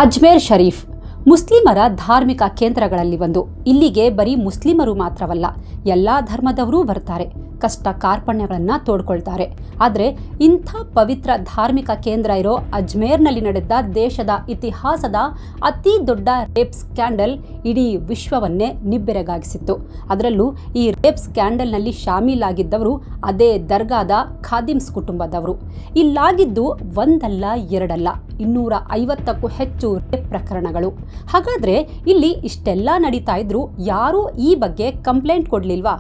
ಅಜ್ಮೇರ್ ಶರೀಫ್ ಮುಸ್ಲಿಮರ ಧಾರ್ಮಿಕ ಕೇಂದ್ರಗಳಲ್ಲಿ ಒಂದು. ಇಲ್ಲಿಗೆ ಬರೀ ಮುಸ್ಲಿಮರು ಮಾತ್ರವಲ್ಲ, ಎಲ್ಲ ಧರ್ಮದವರೂ ಬರ್ತಾರೆ, ಕಷ್ಟ ಕಾರ್ಪಣ್ಯಗಳನ್ನು ತೋಡ್ಕೊಳ್ತಾರೆ. ಆದರೆ ಇಂಥ ಪವಿತ್ರ ಧಾರ್ಮಿಕ ಕೇಂದ್ರ ಇರೋ ಅಜ್ಮೇರ್ನಲ್ಲಿ ನಡೆದ ದೇಶದ ಇತಿಹಾಸದ ಅತಿ ದೊಡ್ಡ ರೇಪ್ ಸ್ಕ್ಯಾಂಡಲ್ ಇಡೀ ವಿಶ್ವವನ್ನೇ ನಿಬ್ಬೆರಗಾಗಿಸಿತ್ತು. ಅದರಲ್ಲೂ ಈ ರೇಪ್ ಸ್ಕ್ಯಾಂಡಲ್ನಲ್ಲಿ ಶಾಮೀಲಾಗಿದ್ದವರು ಅದೇ ದರ್ಗಾದ ಖಾದಿಮ್ಸ್ ಕುಟುಂಬದವರು. ಇಲ್ಲಾಗಿದ್ದು ಒಂದಲ್ಲ ಎರಡಲ್ಲ, 250ಕ್ಕೂ ಹೆಚ್ಚು ರೇಪ್ ಪ್ರಕರಣಗಳು. ಹಾಗಾದ್ರೆ ಇಲ್ಲಿ ಇಷ್ಟೆಲ್ಲ ನಡೀತಾ ಇದ್ರು ಯಾರೂ ಈ ಬಗ್ಗೆ ಕಂಪ್ಲೇಂಟ್ ಕೊಡ್ಲಿಲ್ವಾ?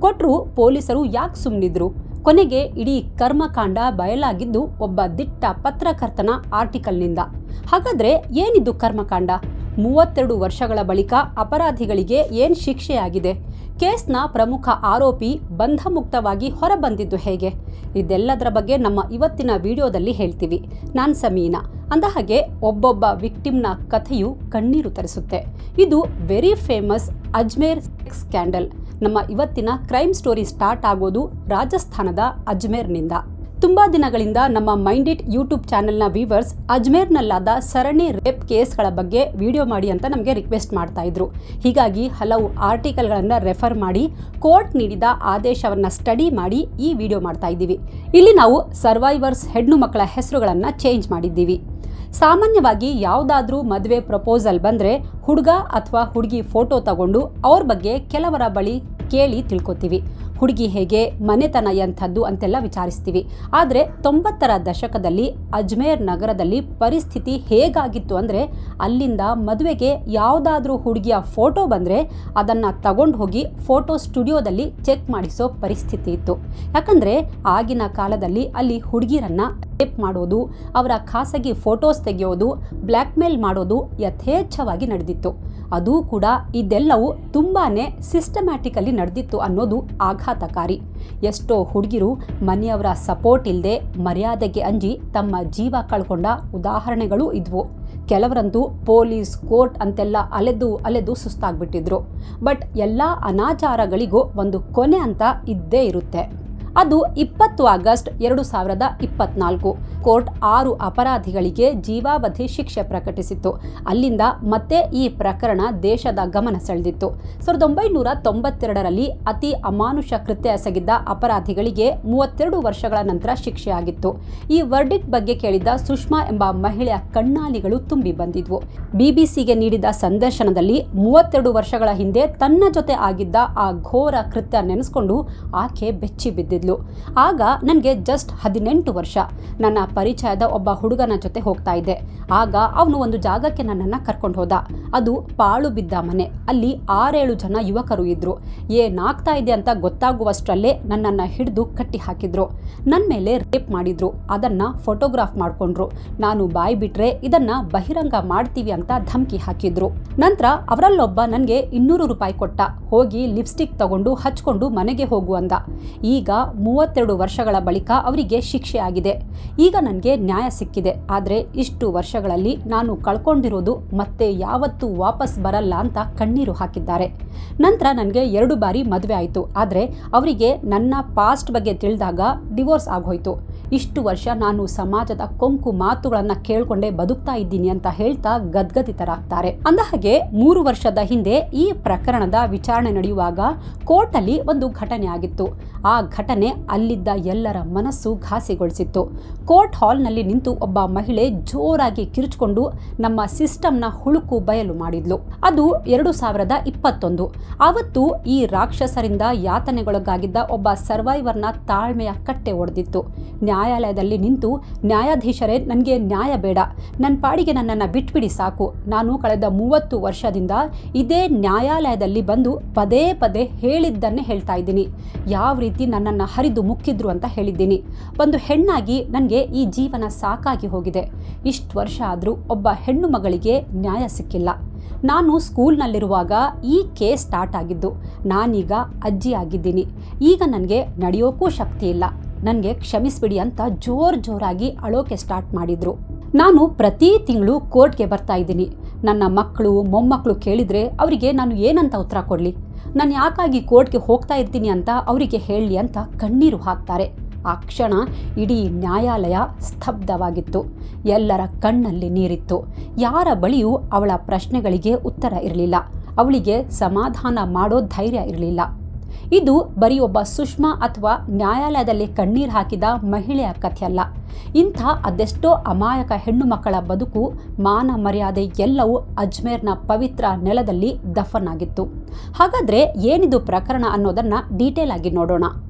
ಕೊಟ್ಟರು ಪೊಲೀಸರು ಯಾಕೆ ಸುಮ್ಮನಿದ್ರು? ಕೊನೆಗೆ ಇಡೀ ಕರ್ಮಕಾಂಡ ಬಯಲಾಗಿದ್ದು ಒಬ್ಬ ದಿಟ್ಟ ಪತ್ರಕರ್ತನ ಆರ್ಟಿಕಲ್ನಿಂದ. ಹಾಗಾದ್ರೆ ಏನಿದ್ದು ಕರ್ಮಕಾಂಡ? 32 ವರ್ಷಗಳ ಬಳಿಕ ಅಪರಾಧಿಗಳಿಗೆ ಏನು ಶಿಕ್ಷೆಯಾಗಿದೆ? ಕೇಸ್ನ ಪ್ರಮುಖ ಆರೋಪಿ ಬಂಧಮುಕ್ತವಾಗಿ ಹೊರಬಂದಿದ್ದು ಹೇಗೆ? ಇದೆಲ್ಲದರ ಬಗ್ಗೆ ನಮ್ಮ ಇವತ್ತಿನ ವಿಡಿಯೋದಲ್ಲಿ ಹೇಳ್ತೀವಿ. ನಾನು ಸಮೀನಾ. ಅಂದಹಾಗೆ ಒಬ್ಬೊಬ್ಬ ವಿಕ್ಟಿಮ್ನ ಕಥೆಯು ಕಣ್ಣೀರು ತರಿಸುತ್ತೆ. ಇದು very famous Ajmer sex scandal. ನಮ್ಮ ಇವತ್ತಿನ ಕ್ರೈಮ್ ಸ್ಟೋರಿ ಸ್ಟಾರ್ಟ್ ಆಗೋದು ರಾಜಸ್ಥಾನದ ಅಜ್ಮೇರ್ನಿಂದ. ತುಂಬಾ ದಿನಗಳಿಂದ ನಮ್ಮ ಮೈಂಡ್ ಇಟ್ ಯೂಟ್ಯೂಬ್ ಚಾನೆಲ್ನ ವ್ಯೂವರ್ಸ್ ಅಜ್ಮೇರ್ನಲ್ಲಾದ ಸರಣಿ ರೇಪ್ ಕೇಸ್ಗಳ ಬಗ್ಗೆ ವಿಡಿಯೋ ಮಾಡಿ ಅಂತ ನಮಗೆ ರಿಕ್ವೆಸ್ಟ್ ಮಾಡ್ತಾ ಇದ್ರು. ಹೀಗಾಗಿ ಹಲವು ಆರ್ಟಿಕಲ್ಗಳನ್ನು ರೆಫರ್ ಮಾಡಿ ಕೋರ್ಟ್ ನೀಡಿದ ಆದೇಶವನ್ನು ಸ್ಟಡಿ ಮಾಡಿ ಈ ವಿಡಿಯೋ ಮಾಡ್ತಾ ಇದ್ದೀವಿ. ಇಲ್ಲಿ ನಾವು ಸರ್ವೈವರ್ಸ್ ಹೆಣ್ಣು ಮಕ್ಕಳ ಹೆಸರುಗಳನ್ನು ಚೇಂಜ್ ಮಾಡಿದ್ದೀವಿ. ಸಾಮಾನ್ಯವಾಗಿ ಯಾವುದಾದ್ರೂ ಮದುವೆ ಪ್ರಪೋಸಲ್ ಬಂದರೆ ಹುಡುಗ ಅಥವಾ ಹುಡುಗಿ ಫೋಟೋ ತಗೊಂಡು ಅವ್ರ ಬಗ್ಗೆ ಕೆಲವರ ಬಳಿ ಕೇಳಿ ತಿಳ್ಕೊತೀವಿ. ಹುಡುಗಿ ಹೇಗೆ, ಮನೆತನ ಎಂಥದ್ದು ಅಂತೆಲ್ಲ ವಿಚಾರಿಸ್ತೀವಿ. ಆದರೆ 90ರ ದಶಕದಲ್ಲಿ ಅಜ್ಮೇರ್ ನಗರದಲ್ಲಿ ಪರಿಸ್ಥಿತಿ ಹೇಗಾಗಿತ್ತು ಅಂದರೆ, ಅಲ್ಲಿಂದ ಮದುವೆಗೆ ಯಾವುದಾದ್ರೂ ಹುಡುಗಿಯ ಫೋಟೋ ಬಂದರೆ ಅದನ್ನು ತಗೊಂಡು ಹೋಗಿ ಫೋಟೋ ಸ್ಟುಡಿಯೋದಲ್ಲಿ ಚೆಕ್ ಮಾಡಿಸೋ ಪರಿಸ್ಥಿತಿ ಇತ್ತು. ಯಾಕಂದರೆ ಆಗಿನ ಕಾಲದಲ್ಲಿ ಅಲ್ಲಿ ಹುಡುಗಿರನ್ನು ರೇಪ್ ಮಾಡೋದು, ಅವರ ಖಾಸಗಿ ಫೋಟೋಸ್ ತೆಗೆಯೋದು, ಬ್ಲ್ಯಾಕ್ ಮೇಲ್ ಮಾಡೋದು ಯಥೇಚ್ಛವಾಗಿ ನಡೆದಿತ್ತು. ಅದೂ ಕೂಡ ಇದೆಲ್ಲವೂ ತುಂಬಾ ಸಿಸ್ಟಮ್ಯಾಟಿಕಲಿ ನಡೆದಿತ್ತು ಅನ್ನೋದು ಆಘಾತಕಾರಿ. ಎಷ್ಟೋ ಹುಡುಗಿರು ಮನೆಯವರ ಸಪೋರ್ಟ್ ಇಲ್ಲದೆ ಮರ್ಯಾದೆಗೆ ಅಂಜಿ ತಮ್ಮ ಜೀವ ಕಳ್ಕೊಂಡ ಉದಾಹರಣೆಗಳೂ ಇದ್ವು. ಕೆಲವರಂತೂ ಪೊಲೀಸ್ ಕೋರ್ಟ್ ಅಂತೆಲ್ಲ ಅಲೆದು ಸುಸ್ತಾಗ್ಬಿಟ್ಟಿದ್ರು. ಬಟ್ ಎಲ್ಲ ಅನಾಚಾರಗಳಿಗೂ ಒಂದು ಕೊನೆ ಅಂತ ಇದ್ದೇ ಇರುತ್ತೆ. ಅದು 20 ಆಗಸ್ಟ್ 2024 ಕೋರ್ಟ್ 6 ಅಪರಾಧಿಗಳಿಗೆ ಜೀವಾವಧಿ ಶಿಕ್ಷೆ ಪ್ರಕಟಿಸಿತ್ತು. ಅಲ್ಲಿಂದ ಮತ್ತೆ ಈ ಪ್ರಕರಣ ದೇಶದ ಗಮನ ಸೆಳೆದಿತ್ತು. 1992ರಲ್ಲಿ ಅತಿ ಅಮಾನುಷ ಕೃತ್ಯ ಎಸಗಿದ್ದ ಅಪರಾಧಿಗಳಿಗೆ 32 ವರ್ಷಗಳ ನಂತರ ಶಿಕ್ಷೆಯಾಗಿತ್ತು. ಈ ವರ್ಡಿಕ್ಟ್ ಬಗ್ಗೆ ಕೇಳಿದ್ದ ಸುಷ್ಮಾ ಎಂಬ ಮಹಿಳೆಯ ಕಣ್ಣಾಲಿಗಳು ತುಂಬಿ ಬಂದಿದ್ವು. ಬಿಬಿಸಿಗೆ ನೀಡಿದ ಸಂದರ್ಶನದಲ್ಲಿ 32 ವರ್ಷಗಳ ಹಿಂದೆ ತನ್ನ ಜೊತೆ ಆಗಿದ್ದ ಆ ಘೋರ ಕೃತ್ಯ ನೆನೆಸ್ಕೊಂಡು ಆಕೆ ಬೆಚ್ಚಿ ಬಿದ್ದಿದ್ಲು. ಆಗ ನನಗೆ ಜಸ್ಟ್ 18 ವರ್ಷ. ನನ್ನ ಪರಿಚಯದ ಒಬ್ಬ ಹುಡುಗನ ಜೊತೆ ಹೋಗ್ತಾ ಇದ್ದೆ. ಆಗ ಅವನು ಒಂದು ಜಾಗಕ್ಕೆ ನನ್ನನ್ನು ಕರ್ಕೊಂಡು ಹೋದ. ಅದು ಪಾಳು ಬಿದ್ದ ಮನೆ. ಅಲ್ಲಿ 6-7 ಜನ ಯುವಕರು ಇದ್ರು. ಏನಾಗ್ತಾ ಇದೆ ಅಂತ ಗೊತ್ತಾಗುವಷ್ಟರಲ್ಲೇ ನನ್ನನ್ನು ಹಿಡಿದು ಕಟ್ಟಿ ಹಾಕಿದ್ರು. ನನ್ನ ಮೇಲೆ ರೇಪ್ ಮಾಡಿದ್ರು. ಅದನ್ನು ಫೋಟೋಗ್ರಾಫ್ ಮಾಡಿಕೊಂಡ್ರು. ನಾನು ಬಾಯಿ ಬಿಟ್ರೆ ಇದನ್ನು ಬಹಿರಂಗ ಮಾಡ್ತೀವಿ ಅಂತ ಧಮಕಿ ಹಾಕಿದ್ರು. ನಂತರ ಅವರಲ್ಲೊಬ್ಬ ನನಗೆ 200 ರೂಪಾಯಿ ಕೊಟ್ಟ. ಹೋಗಿ ಲಿಪ್ಸ್ಟಿಕ್ ತಗೊಂಡು ಹಚ್ಕೊಂಡು ಮನೆಗೆ ಹೋಗು ಅಂದ. ಈಗ 32 ವರ್ಷಗಳ ಬಳಿಕ ಅವರಿಗೆ ಶಿಕ್ಷೆ ಆಗಿದೆ. ಈಗ ನನಗೆ ನ್ಯಾಯ ಸಿಕ್ಕಿದೆ. ಆದರೆ ಇಷ್ಟು ವರ್ಷಗಳಲ್ಲಿ ನಾನು ಕಳ್ಕೊಂಡಿರೋದು ಮತ್ತೆ ಯಾವತ್ತೂ ವಾಪಸ್ ಬರಲ್ಲ ಅಂತ ಕಣ್ಣೀರು ಹಾಕಿದ್ದಾರೆ. ನಂತರ ನನಗೆ 2 ಬಾರಿ ಮದುವೆ ಆಯಿತು. ಆದರೆ ಅವರಿಗೆ ನನ್ನ ಪಾಸ್ಟ್ ಬಗ್ಗೆ ತಿಳಿದಾಗ ಡಿವೋರ್ಸ್ ಆಗೋಯ್ತು. ಇಷ್ಟು ವರ್ಷ ನಾನು ಸಮಾಜದ ಕೊಂಕು ಮಾತುಗಳನ್ನು ಕೇಳ್ಕೊಂಡೇ ಬದುಕ್ತಾ ಇದ್ದೀನಿ ಅಂತ ಹೇಳ್ತಾ ಗದ್ಗದಿತರಾಗ್ತಾರೆ. ಅಂದಹಾಗೆ 3 ವರ್ಷದ ಹಿಂದೆ ಈ ಪ್ರಕರಣದ ವಿಚಾರಣೆ ನಡೆಯುವಾಗ ಕೋರ್ಟಲ್ಲಿ ಒಂದು ಘಟನೆ ಆಗಿತ್ತು. ಆ ಘಟನೆ ಅಲ್ಲಿದ್ದ ಎಲ್ಲರ ಮನಸ್ಸು ಘಾಸಿಗೊಳಿಸಿತ್ತು. ಕೋರ್ಟ್ ಹಾಲ್ನಲ್ಲಿ ನಿಂತು ಒಬ್ಬ ಮಹಿಳೆ ಜೋರಾಗಿ ಕಿರುಚಿಕೊಂಡು ನಮ್ಮ ಸಿಸ್ಟಮ್ನ ಹುಳುಕು ಬಯಲು ಮಾಡಿದ್ಲು. ಅದು 2021. ಆವತ್ತು ಈ ರಾಕ್ಷಸರಿಂದ ಯಾತನೆಗೊಳಗಾಗಿದ್ದ ಒಬ್ಬ ಸರ್ವೈವರ್ನ ತಾಳ್ಮೆಯ ಕಟ್ಟೆ ಒಡೆದಿತ್ತು. ನ್ಯಾಯಾಲಯದಲ್ಲಿ ನಿಂತು, ನ್ಯಾಯಾಧೀಶರೇ, ನನಗೆ ನ್ಯಾಯ ಬೇಡ, ನನ್ನ ಪಾಡಿಗೆ ನನ್ನನ್ನು ಬಿಟ್ಬಿಡಿ ಸಾಕು. ನಾನು ಕಳೆದ 30 ವರ್ಷದಿಂದ ಇದೇ ನ್ಯಾಯಾಲಯದಲ್ಲಿ ಬಂದು ಪದೇ ಪದೇ ಹೇಳಿದ್ದನ್ನೇ ಹೇಳ್ತಾ ಇದ್ದೀನಿ. ಯಾವ ರೀತಿ ನನ್ನನ್ನು ಹರಿದು ಮುಕ್ಕಿದ್ರು ಅಂತ ಹೇಳಿದ್ದೀನಿ. ಒಂದು ಹೆಣ್ಣಾಗಿ ನನಗೆ ಈ ಜೀವನ ಸಾಕಾಗಿ ಹೋಗಿದೆ. ಇಷ್ಟು ವರ್ಷ ಆದರೂ ಒಬ್ಬ ಹೆಣ್ಣು ಮಗಳಿಗೆ ನ್ಯಾಯ ಸಿಕ್ಕಿಲ್ಲ. ನಾನು ಸ್ಕೂಲ್ನಲ್ಲಿರುವಾಗ ಈ ಕೇಸ್ ಸ್ಟಾರ್ಟ್ ಆಗಿದ್ದು. ನಾನೀಗ ಅಜ್ಜಿ ಆಗಿದ್ದೀನಿ. ಈಗ ನನಗೆ ನಡೆಯೋಕ್ಕೂ ಶಕ್ತಿ ಇಲ್ಲ. ನನಗೆ ಕ್ಷಮಿಸ್ಬಿಡಿ ಅಂತ ಜೋರಾಗಿ ಅಳೋಕೆ ಸ್ಟಾರ್ಟ್ ಮಾಡಿದ್ರು. ನಾನು ಪ್ರತಿ ತಿಂಗಳು ಕೋರ್ಟ್ಗೆ ಬರ್ತಾ ಇದ್ದೀನಿ. ನನ್ನ ಮಕ್ಕಳು ಮೊಮ್ಮಕ್ಕಳು ಕೇಳಿದರೆ ಅವರಿಗೆ ನಾನು ಏನಂತ ಉತ್ತರ ಕೊಡಲಿ? ನಾನು ಯಾಕಾಗಿ ಕೋರ್ಟ್ಗೆ ಹೋಗ್ತಾ ಇರ್ತೀನಿ ಅಂತ ಅವರಿಗೆ ಹೇಳಲಿ ಅಂತ ಕಣ್ಣೀರು ಹಾಕ್ತಾರೆ. ಆ ಕ್ಷಣ ಇಡೀ ನ್ಯಾಯಾಲಯ ಸ್ತಬ್ಧವಾಗಿತ್ತು. ಎಲ್ಲರ ಕಣ್ಣಲ್ಲಿ ನೀರಿತ್ತು. ಯಾರ ಬಳಿಯೂ ಅವಳ ಪ್ರಶ್ನೆಗಳಿಗೆ ಉತ್ತರ ಇರಲಿಲ್ಲ. ಅವಳಿಗೆ ಸಮಾಧಾನ ಮಾಡೋ ಧೈರ್ಯ ಇರಲಿಲ್ಲ. ಇದು ಬರೀ ಒಬ್ಬ ಸುಷ್ಮಾ ಅಥವಾ ನ್ಯಾಯಾಲಯದಲ್ಲಿ ಕಣ್ಣೀರು ಹಾಕಿದ ಮಹಿಳೆಯ ಕಥೆಯಲ್ಲ. ಇಂಥ ಅದೆಷ್ಟೋ ಅಮಾಯಕ ಹೆಣ್ಣು ಮಕ್ಕಳ ಬದುಕು, ಮಾನ ಮರ್ಯಾದೆ ಎಲ್ಲವೂ ಅಜ್ಮೇರ್ನ ಪವಿತ್ರ ನೆಲದಲ್ಲಿ ದಫನ್ ಆಗಿತ್ತು. ಹಾಗಾದರೆ ಏನಿದು ಪ್ರಕರಣ ಅನ್ನೋದನ್ನು ಡೀಟೇಲ್ ಆಗಿ ನೋಡೋಣ.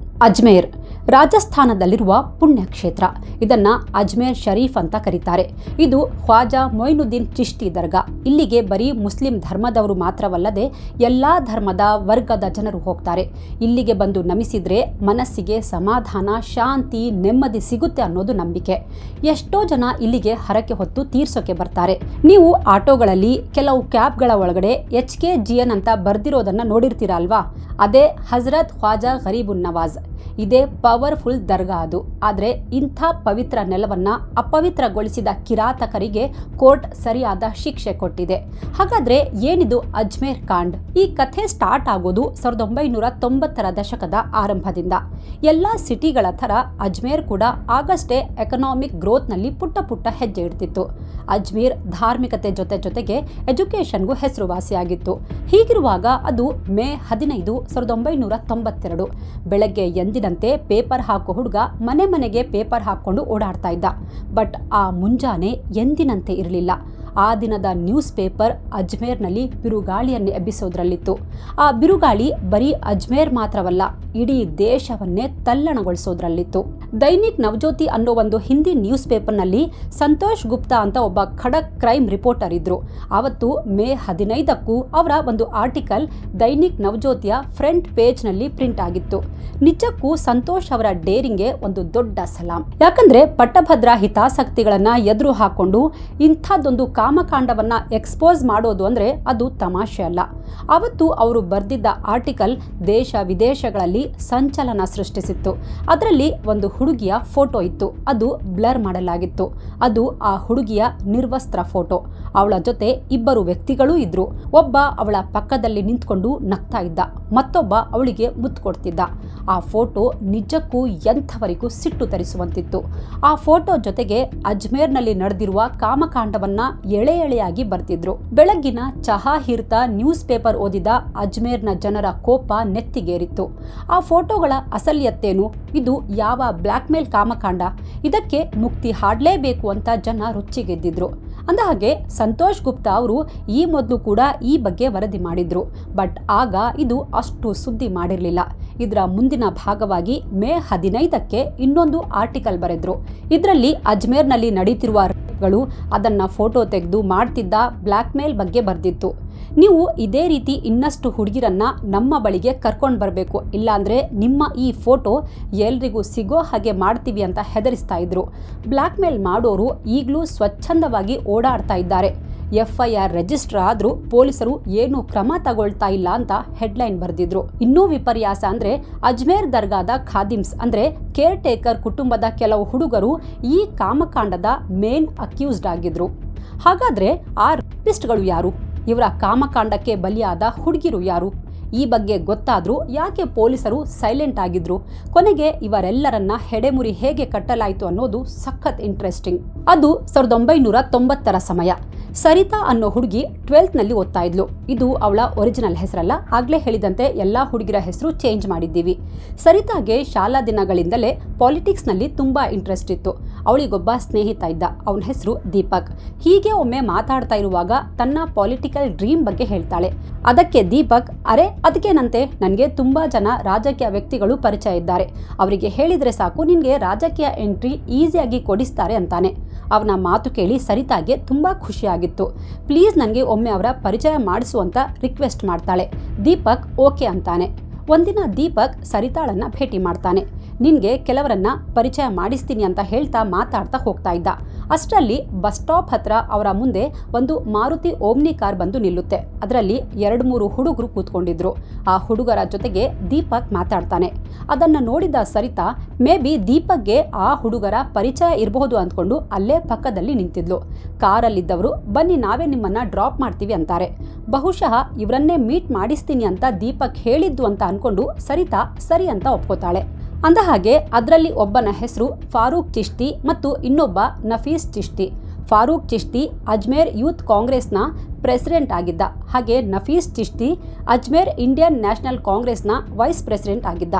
ಅಜ್ಮೇರ್ ರಾಜಸ್ಥಾನದಲ್ಲಿರುವ ಪುಣ್ಯಕ್ಷೇತ್ರ. ಇದನ್ನು ಅಜ್ಮೇರ್ ಶರೀಫ್ ಅಂತ ಕರೀತಾರೆ. ಇದು ಖ್ವಾಜಾ ಮೊಯ್ನುದ್ದೀನ್ ಚಿಶ್ತಿ ದರ್ಗಾ. ಇಲ್ಲಿಗೆ ಬರೀ ಮುಸ್ಲಿಂ ಧರ್ಮದವರು ಮಾತ್ರವಲ್ಲದೆ ಎಲ್ಲ ಧರ್ಮದ ವರ್ಗದ ಜನರು ಹೋಗ್ತಾರೆ. ಇಲ್ಲಿಗೆ ಬಂದು ನಮಿಸಿದ್ರೆ ಮನಸ್ಸಿಗೆ ಸಮಾಧಾನ, ಶಾಂತಿ, ನೆಮ್ಮದಿ ಸಿಗುತ್ತೆ ಅನ್ನೋದು ನಂಬಿಕೆ. ಎಷ್ಟೋ ಜನ ಇಲ್ಲಿಗೆ ಹರಕೆ ಹೊತ್ತು ತೀರ್ಸೋಕೆ ಬರ್ತಾರೆ. ನೀವು ಆಟೋಗಳಲ್ಲಿ, ಕೆಲವು ಕ್ಯಾಬ್ಗಳ ಒಳಗಡೆ HKGN ಅಂತ ಬರ್ದಿರೋದನ್ನು ನೋಡಿರ್ತೀರ ಅಲ್ವಾ? ಅದೇ ಹಜರತ್ ಖ್ವಾಜಾ ಗರೀಬುನ್ ನವಾಜ್. ಇದೇ ಪವರ್ಫುಲ್ ದರ್ಗಾ ಅದು. ಆದರೆ ಇಂಥ ಪವಿತ್ರ ನೆಲವನ್ನು ಅಪವಿತ್ರಗೊಳಿಸಿದ ಕಿರಾತಕರಿಗೆ ಕೋರ್ಟ್ ಸರಿಯಾದ ಶಿಕ್ಷೆ ಕೊಟ್ಟಿದೆ. ಹಾಗಾದರೆ ಏನಿದು ಅಜ್ಮೇರ್ ಕಾಂಡ್? ಈ ಕಥೆ ಸ್ಟಾರ್ಟ್ ಆಗೋದು 1990ರ ದಶಕದ ಆರಂಭದಿಂದ. ಎಲ್ಲ ಸಿಟಿಗಳ ಥರ ಅಜ್ಮೇರ್ ಕೂಡ ಆಗಷ್ಟೇ ಎಕನಾಮಿಕ್ ಗ್ರೋತ್ನಲ್ಲಿ ಪುಟ್ಟ ಪುಟ್ಟ ಹೆಜ್ಜೆ ಇಡ್ತಿತ್ತು. ಅಜ್ಮೇರ್ ಧಾರ್ಮಿಕತೆ ಜೊತೆಗೆ ಎಜುಕೇಷನ್ಗೂ ಹೆಸರುವಾಸಿಯಾಗಿತ್ತು. ಹೀಗಿರುವಾಗ ಅದು ಮೇ 15, 1992 ಬೆಳಗ್ಗೆ ಎಂದಿನಂತೆ ಪೇಪರ್ ಹಾಕೋ ಹುಡುಗ ಮನೆ ಮನೆಗೆ ಪೇಪರ್ ಹಾಕ್ಕೊಂಡು ಓಡಾಡ್ತಾ ಇದ್ದ. ಬಟ್ ಆ ಮುಂಜಾನೆ ಎಂದಿನಂತೆ ಇರಲಿಲ್ಲ. ಆ ದಿನದ ನ್ಯೂಸ್ ಪೇಪರ್ ಅಜ್ಮೇರ್ನಲ್ಲಿ ಬಿರುಗಾಳಿಯನ್ನು ಎಬ್ಬಿಸೋದ್ರಲ್ಲಿತ್ತು. ಆ ಬಿರುಗಾಳಿ ಬರೀ ಅಜ್ಮೇರ್ ಮಾತ್ರವಲ್ಲ, ಇಡೀ ದೇಶವನ್ನೇ ತಲ್ಲಣಗೊಳಿಸೋದ್ರಲ್ಲಿತ್ತು. ದೈನಿಕ್ ನವಜ್ಯೋತಿ ಅನ್ನೋ ಒಂದು ಹಿಂದಿ ನ್ಯೂಸ್ ಪೇಪರ್ನಲ್ಲಿ ಸಂತೋಷ್ ಗುಪ್ತಾ ಅಂತ ಒಬ್ಬ ಖಡಕ್ ಕ್ರೈಮ್ ರಿಪೋರ್ಟರ್ ಇದ್ರು. ಆವತ್ತು ಮೇ 15ಕ್ಕೂ ಅವರ ಒಂದು ಆರ್ಟಿಕಲ್ ದೈನಿಕ್ ನವಜ್ಯೋತಿಯ ಫ್ರಂಟ್ ಪೇಜ್ನಲ್ಲಿ ಪ್ರಿಂಟ್ ಆಗಿತ್ತು. ನಿಜಕ್ಕೂ ಸಂತೋಷ್ ಅವರ ಡೇರಿಂಗ್ಗೆ ಒಂದು ದೊಡ್ಡ ಸಲಾಂ. ಯಾಕಂದ್ರೆ ಪಟ್ಟಭದ್ರ ಹಿತಾಸಕ್ತಿಗಳನ್ನ ಎದುರು ಹಾಕೊಂಡು ಇಂಥದ್ದೊಂದು ಕಾಮಕಾಂಡವನ್ನ ಎಕ್ಸ್ಪೋಸ್ ಮಾಡೋದು ಅಂದ್ರೆ ಅದು ತಮಾಷೆ ಅಲ್ಲ. ಅವತ್ತು ಅವರು ಬರೆದಿದ್ದ ಆರ್ಟಿಕಲ್ ದೇಶ ವಿದೇಶಗಳಲ್ಲಿ ಸಂಚಲನ ಸೃಷ್ಟಿಸಿತ್ತು. ಅದರಲ್ಲಿ ಒಂದು ಹುಡುಗಿಯ ಫೋಟೋ ಇತ್ತು. ಅದು ಬ್ಲರ್ ಮಾಡಲಾಗಿತ್ತು. ಅದು ಆ ಹುಡುಗಿಯ ನಿರ್ವಸ್ತ್ರ ಫೋಟೋ. ಅವಳ ಜೊತೆ ಇಬ್ಬರು ವ್ಯಕ್ತಿಗಳೂ ಇದ್ರು. ಒಬ್ಬ ಅವಳ ಪಕ್ಕದಲ್ಲಿ ನಿಂತ್ಕೊಂಡು ನಗ್ತಾ ಇದ್ದ, ಮತ್ತೊಬ್ಬ ಅವಳಿಗೆ ಮುತ್ತು ಕೊಡ್ತಿದ್ದ. ಆ ಫೋಟೋ ನಿಜಕ್ಕೂ ಎಂಥವರಿಗೂ ಸಿಟ್ಟು ತರಿಸುವಂತಿತ್ತು. ಆ ಫೋಟೋ ಜೊತೆಗೆ ಅಜ್ಮೇರ್ನಲ್ಲಿ ನಡೆದಿರುವ ಕಾಮಕಾಂಡವನ್ನ ಎಳೆ ಎಳೆಯಾಗಿ ಬರ್ತಿದ್ರು. ಬೆಳಗ್ಗಿನ ಚಹಾ ಹೀರ್ತಾ ನ್ಯೂಸ್ ಪೇಪರ್ ಓದಿದ ಅಜ್ಮೇರ್ನ ಜನರ ಕೋಪ ನೆತ್ತಿಗೇರಿತ್ತು. ಆ ಫೋಟೋಗಳ ಅಸಲಿಯತ್ತೇನು? ಇದು ಯಾವ ಬ್ಲ್ಯಾಕ್ ಮೇಲ್ ಕಾಮಕಾಂಡ? ಇದಕ್ಕೆ ಮುಕ್ತಿ ಹಾಡಲೇಬೇಕು ಅಂತ ಜನ ರೊಚ್ಚಿಗೆದ್ದಿದ್ರು. ಅಂದಹಾಗೆ ಸಂತೋಷ್ ಗುಪ್ತಾ ಅವರು ಈ ಮೊದಲು ಕೂಡ ಈ ಬಗ್ಗೆ ವರದಿ ಮಾಡಿದ್ರು. ಬಟ್ ಆಗ ಇದು ಅಷ್ಟು ಸುದ್ದಿ ಮಾಡಿರಲಿಲ್ಲ. ಇದರ ಮುಂದಿನ ಭಾಗವಾಗಿ ಮೇ 15ಕ್ಕೆ ಇನ್ನೊಂದು ಆರ್ಟಿಕಲ್ ಬರೆದ್ರು. ಇದರಲ್ಲಿ ಅಜ್ಮೇರ್ನಲ್ಲಿ ನಡೀತಿರುವ ಗಳು ಅದನ್ನ ಫೋಟೋ ತೆಗೆದು ಮಾಡ್ತಿದ್ದ ಬ್ಲ್ಯಾಕ್ ಮೇಲ್ ಬಗ್ಗೆ ಬರ್ದಿತ್ತು. ನೀವು ಇದೇ ರೀತಿ ಇನ್ನಷ್ಟು ಹುಡುಗಿರನ್ನ ನಮ್ಮ ಬಳಿಗೆ ಕರ್ಕೊಂಡು ಬರಬೇಕು, ಇಲ್ಲಾಂದ್ರೆ ನಿಮ್ಮ ಈ ಫೋಟೋ ಎಲ್ರಿಗೂ ಸಿಗೋ ಹಾಗೆ ಮಾಡ್ತೀವಿ ಅಂತ ಹೆದರಿಸ್ತಾ ಇದ್ರು. ಬ್ಲ್ಯಾಕ್ ಮೇಲ್ ಮಾಡೋರು ಈಗಲೂ ಸ್ವಚ್ಛಂದವಾಗಿ ಓಡಾಡ್ತಾ ಇದ್ದಾರೆ. FIR ರಿಜಿಸ್ಟರ್ ಆದ್ರೂ ಪೊಲೀಸರು ಏನೂ ಕ್ರಮ ತಗೊಳ್ತಾ ಇಲ್ಲ ಅಂತ ಹೆಡ್ಲೈನ್ ಬರೆದಿದ್ರು. ಇನ್ನೂ ವಿಪರ್ಯಾಸ ಅಂದ್ರೆ ಅಜ್ಮೇರ್ ದರ್ಗಾದ ಖಾದಿಮ್ಸ್ ಅಂದ್ರೆ ಕೇರ್ ಟೇಕರ್ ಕುಟುಂಬದ ಕೆಲವು ಹುಡುಗರು ಈ ಕಾಮಕಾಂಡದ ಮೇನ್ ಅಕ್ಯೂಸ್ಡ್ ಆಗಿದ್ರು. ಹಾಗಾದ್ರೆ ಆ ರೇಪಿಸ್ಟ್ಗಳು ಯಾರು? ಇವರ ಕಾಮಕಾಂಡಕ್ಕೆ ಬಲಿಯಾದ ಹುಡುಗಿರು ಯಾರು? ಈ ಬಗ್ಗೆ ಗೊತ್ತಾದ್ರೂ ಯಾಕೆ ಪೊಲೀಸರು ಸೈಲೆಂಟ್ ಆಗಿದ್ರು? ಕೊನೆಗೆ ಇವರೆಲ್ಲರನ್ನ ಹೆಡೆಮುರಿ ಹೇಗೆ ಕಟ್ಟಲಾಯಿತು ಅನ್ನೋದು ಸಖತ್ ಇಂಟ್ರೆಸ್ಟಿಂಗ್. ಅದು 1990ರ ಸಮಯ. ಸರಿತಾ ಅನ್ನೋ ಹುಡುಗಿ 12th ಓದ್ತಾ ಇದ್ಲು. ಇದು ಅವಳ ಒರಿಜಿನಲ್ ಹೆಸರಲ್ಲ. ಆಗ್ಲೇ ಹೇಳಿದಂತೆ ಎಲ್ಲಾ ಹುಡುಗಿರ ಹೆಸರು ಚೇಂಜ್ ಮಾಡಿದ್ದೀವಿ. ಸರಿತಾಗೆ ಶಾಲಾ ದಿನಗಳಿಂದಲೇ ಪಾಲಿಟಿಕ್ಸ್ನಲ್ಲಿ ತುಂಬಾ ಇಂಟ್ರೆಸ್ಟ್ ಇತ್ತು. ಅವಳಿಗೊಬ್ಬ ಸ್ನೇಹಿತ ಇದ್ದ, ಅವನ ಹೆಸರು ದೀಪಕ್. ಹೀಗೆ ಒಮ್ಮೆ ಮಾತಾಡ್ತಾ ಇರುವಾಗ ತನ್ನ ಪೊಲಿಟಿಕಲ್ ಡ್ರೀಮ್ ಬಗ್ಗೆ ಹೇಳ್ತಾಳೆ. ಅದಕ್ಕೆ ದೀಪಕ್, ಅರೆ ಅದಕ್ಕೇನಂತೆ, ನನಗೆ ತುಂಬಾ ಜನ ರಾಜಕೀಯ ವ್ಯಕ್ತಿಗಳು ಪರಿಚಯ ಇದ್ದಾರೆ, ಅವರಿಗೆ ಹೇಳಿದ್ರೆ ಸಾಕು ನಿನ್ಗೆ ರಾಜಕೀಯ ಎಂಟ್ರಿ ಈಸಿಯಾಗಿ ಕೊಡಿಸ್ತಾರೆ ಅಂತಾನೆ. ಅವನ ಮಾತು ಕೇಳಿ ಸರಿತಾಗೆ ತುಂಬಾ ಖುಷಿಯಾಗಿತ್ತು. ಪ್ಲೀಸ್ ನನಗೆ ಒಮ್ಮೆ ಅವರ ಪರಿಚಯ ಮಾಡಿಸು ಅಂತ ರಿಕ್ವೆಸ್ಟ್ ಮಾಡ್ತಾಳೆ. ದೀಪಕ್ ಓಕೆ ಅಂತಾನೆ. ಒಂದಿನ ದೀಪಕ್ ಸರಿತಾಳನ್ನ ಭೇಟಿ ಮಾಡ್ತಾನೆ. ನಿನ್ಗೆ ಕೆಲವರನ್ನ ಪರಿಚಯ ಮಾಡಿಸ್ತೀನಿ ಅಂತ ಹೇಳ್ತಾ ಮಾತಾಡ್ತಾ ಹೋಗ್ತಾ ಇದ್ದ. ಅಷ್ಟರಲ್ಲಿ ಬಸ್ ಸ್ಟಾಪ್ ಹತ್ರ ಅವರ ಮುಂದೆ ಒಂದು ಮಾರುತಿ ಓಮ್ನಿ ಕಾರ್ ಬಂದು ನಿಲ್ಲುತ್ತೆ. ಅದರಲ್ಲಿ 2-3 ಹುಡುಗರು ಕೂತ್ಕೊಂಡಿದ್ರು. ಆ ಹುಡುಗರ ಜೊತೆಗೆ ದೀಪಕ್ ಮಾತಾಡ್ತಾನೆ. ಅದನ್ನ ನೋಡಿದ ಸರಿತಾ ಮೇ ಬಿ ದೀಪಕ್ಗೆ ಆ ಹುಡುಗರ ಪರಿಚಯ ಇರಬಹುದು ಅಂದ್ಕೊಂಡು ಅಲ್ಲೇ ಪಕ್ಕದಲ್ಲಿ ನಿಂತಿದ್ಲು. ಕಾರಲ್ಲಿದ್ದವರು, ಬನ್ನಿ ನಾವೇ ನಿಮ್ಮನ್ನ ಡ್ರಾಪ್ ಮಾಡ್ತೀವಿ ಅಂತಾರೆ. ಬಹುಶಃ ಇವರನ್ನೇ ಮೀಟ್ ಮಾಡಿಸ್ತೀನಿ ಅಂತ ದೀಪಕ್ ಹೇಳಿದ್ದು ಅಂತ ಅನ್ಕೊಂಡು ಸರಿತಾ ಸರಿ ಅಂತ ಒಪ್ಕೋತಾಳೆ. ಅಂದಹಾಗೆ ಅದರಲ್ಲಿ ಒಬ್ಬನ ಹೆಸರು ಫಾರೂಕ್ ಚಿಶ್ತಿ ಮತ್ತು ಇನ್ನೊಬ್ಬ ನಫೀಸ್ ಚಿಶ್ತಿ. ಫಾರೂಕ್ ಚಿಶ್ತಿ ಅಜ್ಮೇರ್ ಯೂತ್ ಕಾಂಗ್ರೆಸ್ನ ಪ್ರೆಸಿಡೆಂಟ್ ಆಗಿದ್ದ. ಹಾಗೆ ನಫೀಸ್ ಚಿಶ್ತಿ ಅಜ್ಮೇರ್ ಇಂಡಿಯನ್ ನ್ಯಾಷನಲ್ ಕಾಂಗ್ರೆಸ್ನ ವೈಸ್ ಪ್ರೆಸಿಡೆಂಟ್ ಆಗಿದ್ದ.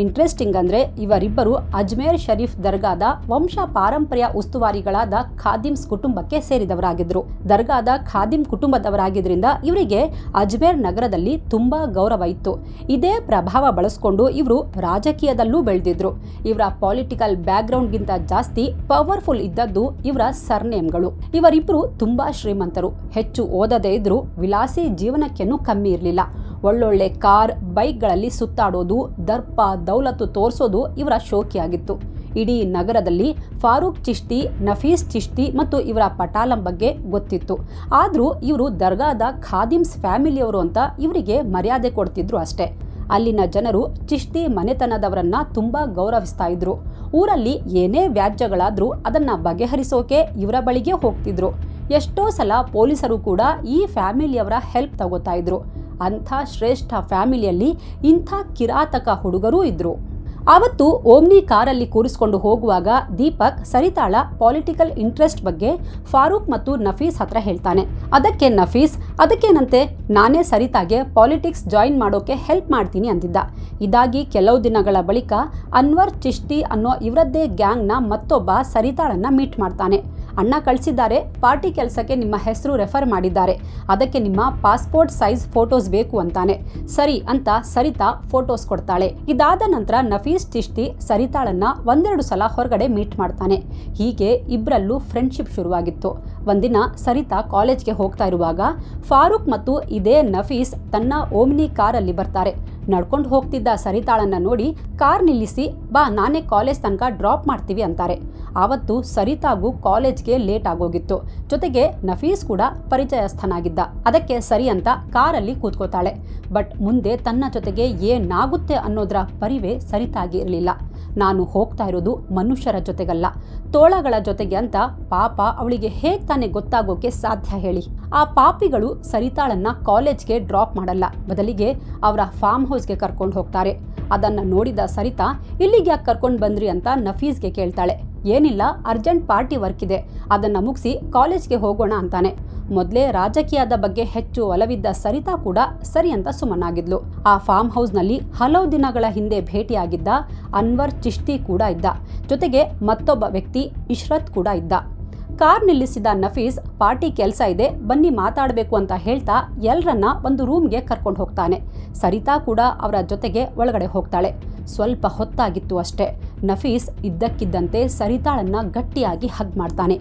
ಇಂಟ್ರೆಸ್ಟಿಂಗ್ ಅಂದರೆ ಇವರಿಬ್ಬರು ಅಜ್ಮೇರ್ ಶರೀಫ್ ದರ್ಗಾದ ವಂಶ ಪಾರಂಪರ್ಯ ಉಸ್ತುವಾರಿಗಳಾದ ಖಾದಿಮ್ಸ್ ಕುಟುಂಬಕ್ಕೆ ಸೇರಿದವರಾಗಿದ್ದರು. ದರ್ಗಾದ ಖಾದಿಮ್ ಕುಟುಂಬದವರಾಗಿದ್ದರಿಂದ ಇವರಿಗೆ ಅಜ್ಮೇರ್ ನಗರದಲ್ಲಿ ತುಂಬಾ ಗೌರವ ಇತ್ತು. ಇದೇ ಪ್ರಭಾವ ಬಳಸಿಕೊಂಡು ಇವರು ರಾಜಕೀಯದಲ್ಲೂ ಬೆಳೆದಿದ್ರು. ಇವರ ಪೊಲಿಟಿಕಲ್ ಬ್ಯಾಕ್ಗ್ರೌಂಡ್ಗಿಂತ ಜಾಸ್ತಿ ಪವರ್ಫುಲ್ ಇದ್ದದ್ದು ಇವರ ಸರ್ನೇಮ್ಗಳು. ಇವರಿಬ್ಬರು ತುಂಬಾ ಶ್ರೀಮಂತರು. ಹೆಚ್ಚು ಓದದೇ ಇದ್ರೂ ವಿಲಾಸಿ ಜೀವನಕ್ಕೇನು ಕಮ್ಮಿ ಇರಲಿಲ್ಲ. ಒಳ್ಳೊಳ್ಳೆ ಕಾರ್, ಬೈಕ್ಗಳಲ್ಲಿ ಸುತ್ತಾಡೋದು, ದರ್ಪ ದೌಲತ್ತು ತೋರಿಸೋದು ಇವರ ಶೋಕಿಯಾಗಿತ್ತು. ಇಡೀ ನಗರದಲ್ಲಿ ಫಾರೂಕ್ ಚಿಶ್ತಿ, ನಫೀಸ್ ಚಿಶ್ತಿ ಮತ್ತು ಇವರ ಪಟಾಲಂ ಬಗ್ಗೆ ಗೊತ್ತಿತ್ತು. ಆದರೂ ಇವರು ದರ್ಗಾದ ಖಾದಿಮ್ಸ್ ಫ್ಯಾಮಿಲಿಯವರು ಅಂತ ಇವರಿಗೆ ಮರ್ಯಾದೆ ಕೊಡ್ತಿದ್ರು ಅಷ್ಟೇ. ಅಲ್ಲಿನ ಜನರು ಚಿಶ್ತಿ ಮನೆತನದವರನ್ನ ತುಂಬಾ ಗೌರವಿಸ್ತಾ ಇದ್ರು. ಊರಲ್ಲಿ ಏನೇ ವ್ಯಾಜ್ಯಗಳಾದ್ರೂ ಅದನ್ನ ಬಗೆಹರಿಸೋಕೆ ಇವರ ಬಳಿಗೆ ಹೋಗ್ತಿದ್ರು. ಎಷ್ಟೋ ಸಲ ಪೊಲೀಸರು ಕೂಡ ಈ ಫ್ಯಾಮಿಲಿಯವರ ಹೆಲ್ಪ್ ತಗೋತಾ ಇದ್ರು. ಅಂಥ ಶ್ರೇಷ್ಠ ಫ್ಯಾಮಿಲಿಯಲ್ಲಿ ಇಂಥ ಕಿರಾತಕ ಹುಡುಗರೂ ಇದ್ರು. ಆವತ್ತು ಓಮ್ನಿ ಕಾರಲ್ಲಿ ಕೂರಿಸ್ಕೊಂಡು ಹೋಗುವಾಗ ದೀಪಕ್ ಸರಿತಾಳ ಪೊಲಿಟಿಕಲ್ ಇಂಟ್ರೆಸ್ಟ್ ಬಗ್ಗೆ ಫಾರೂಕ್ ಮತ್ತು ನಫೀಸ್ ಹತ್ರ ಹೇಳ್ತಾನೆ. ಅದಕ್ಕೆ ನಫೀಸ್, ಅದಕ್ಕೇನಂತೆ, ನಾನೇ ಸರಿತಾಗೆ ಪಾಲಿಟಿಕ್ಸ್ ಜಾಯಿನ್ ಮಾಡೋಕೆ ಹೆಲ್ಪ್ ಮಾಡ್ತೀನಿ ಅಂದಿದ್ದ. ಇದಾಗಿ ಕೆಲವು ದಿನಗಳ ಬಳಿಕ ಅನ್ವರ್ ಚಿಶ್ತಿ ಅನ್ನೋ ಇವರದ್ದೇ ಗ್ಯಾಂಗ್ನ ಮತ್ತೊಬ್ಬ ಸರಿತಾಳನ್ನ ಮೀಟ್ ಮಾಡ್ತಾನೆ. ಅಣ್ಣ ಕಳಿಸಿದ್ದಾರೆ, ಪಾರ್ಟಿ ಕೆಲಸಕ್ಕೆ ನಿಮ್ಮ ಹೆಸರು ರೆಫರ್ ಮಾಡಿದ್ದಾರೆ, ಅದಕ್ಕೆ ನಿಮ್ಮ ಪಾಸ್ಪೋರ್ಟ್ ಸೈಜ್ ಫೋಟೋಸ್ ಬೇಕು ಅಂತಾನೆ. ಸರಿ ಅಂತ ಸರಿತಾ ಫೋಟೋಸ್ ಕೊಡ್ತಾಳೆ. ಇದಾದ ನಂತರ ನಫೀಸ್ ಚಿಶ್ತಿ ಸರಿತಾಳನ್ನ ಒಂದೆರಡು ಸಲ ಹೊರಗಡೆ ಮೀಟ್ ಮಾಡ್ತಾನೆ. ಹೀಗೆ ಇಬ್ಬರಲ್ಲೂ ಫ್ರೆಂಡ್ಶಿಪ್ ಶುರುವಾಗಿತ್ತು. ಒಂದಿನ ಸರಿತಾ ಕಾಲೇಜ್ಗೆ ಹೋಗ್ತಾ ಇರುವಾಗ ಫಾರೂಕ್ ಮತ್ತು ಇದೇ ನಫೀಸ್ ತನ್ನ ಓಮ್ನಿ ಕಾರಲ್ಲಿ ಬರ್ತಾರೆ. ನಡ್ಕೊಂಡು ಹೋಗ್ತಿದ್ದ ಸರಿತಾಳನ್ನ ನೋಡಿ ಕಾರ್ ನಿಲ್ಲಿಸಿ, ಬಾ ನಾನೇ ಕಾಲೇಜ್ ತನಕ ಡ್ರಾಪ್ ಮಾಡ್ತೀವಿ ಅಂತಾರೆ. ಆವತ್ತು ಸರಿತಾಗೂ ಕಾಲೇಜ್ಗೆ ಲೇಟ್ ಆಗೋಗಿತ್ತು. ಜೊತೆಗೆ ನಫೀಸ್ ಕೂಡ ಪರಿಚಯಸ್ಥನಾಗಿದ್ದ. ಅದಕ್ಕೆ ಸರಿ ಅಂತ ಕಾರಲ್ಲಿ ಕೂತ್ಕೋತಾಳೆ. ಬಟ್ ಮುಂದೆ ತನ್ನ ಜೊತೆಗೆ ಏನಾಗುತ್ತೆ ಅನ್ನೋದ್ರ ಪರಿವೇ ಸರಿತಾಗಿ ಇರಲಿಲ್ಲ. ನಾನು ಹೋಗ್ತಾ ಇರೋದು ಮನುಷ್ಯರ ಜೊತೆಗಲ್ಲ, ತೋಳಗಳ ಜೊತೆಗೆ ಅಂತ ಪಾಪ ಅವಳಿಗೆ ಹೇಗೆ ತಾನೇ ಗೊತ್ತಾಗೋಕೆ ಸಾಧ್ಯ ಹೇಳಿ. ಆ ಪಾಪಿಗಳು ಸರಿತಾಳನ್ನ ಕಾಲೇಜ್ಗೆ ಡ್ರಾಪ್ ಮಾಡಲ್ಲ, ಬದಲಿಗೆ ಅವರ ಫಾರ್ಮ್ ಹೌಸ್ಗೆ ಕರ್ಕೊಂಡು ಹೋಗ್ತಾರೆ. ಅದನ್ನ ನೋಡಿದ ಸರಿತಾ, ಇಲ್ಲಿಗೆ ಯಾಕೆ ಕರ್ಕೊಂಡು ಬಂದ್ರಿ ಅಂತ ನಫೀಸ್ಗೆ ಕೇಳ್ತಾಳೆ. ಏನಿಲ್ಲ, ಅರ್ಜೆಂಟ್ ಪಾರ್ಟಿ ವರ್ಕ್ ಇದೆ, ಅದನ್ನ ಮುಗಿಸಿ ಕಾಲೇಜ್ಗೆ ಹೋಗೋಣ ಅಂತಾನೆ. ಮೊದಲೇ ರಾಜಕೀಯದ ಬಗ್ಗೆ ಹೆಚ್ಚು ಒಲವಿದ್ದ ಸರಿತಾ ಕೂಡ ಸರಿ ಅಂತ ಸುಮ್ಮನಾಗಿದ್ಲು. ಆ ಫಾರ್ಮ್ ಹೌಸ್ನಲ್ಲಿ ಹಲವು ದಿನಗಳ ಹಿಂದೆ ಭೇಟಿಯಾಗಿದ್ದ ಅನ್ವರ್ ಚಿಶ್ತಿ ಕೂಡ ಇದ್ದ. ಜೊತೆಗೆ ಮತ್ತೊಬ್ಬ ವ್ಯಕ್ತಿ ಇಶ್ರತ್ ಕೂಡ ಇದ್ದ. ಕಾರ್ ನಿಲ್ಲಿಸಿದ ನಫೀಸ್, ಪಾರ್ಟಿ ಕೆಲಸ ಇದೆ, ಬನ್ನಿ ಮಾತಾಡಬೇಕು ಅಂತ ಹೇಳ್ತಾ ಎಲ್ಲರನ್ನ ಒಂದು ರೂಮ್ಗೆ ಕರ್ಕೊಂಡು ಹೋಗ್ತಾನೆ. ಸರಿತಾ ಕೂಡ ಅವರ ಜೊತೆಗೆ ಒಳಗಡೆ ಹೋಗ್ತಾಳೆ. ಸ್ವಲ್ಪ ಹೊತ್ತಾಗಿತ್ತು ಅಷ್ಟೇ. ನಫೀಸ್ ಇದ್ದಕ್ಕಿದ್ದಂತೆ ಸರಿತಾಳನ್ನ ಗಟ್ಟಿಯಾಗಿ ಹಗ್ ಮಾಡ್ತಾನೆ.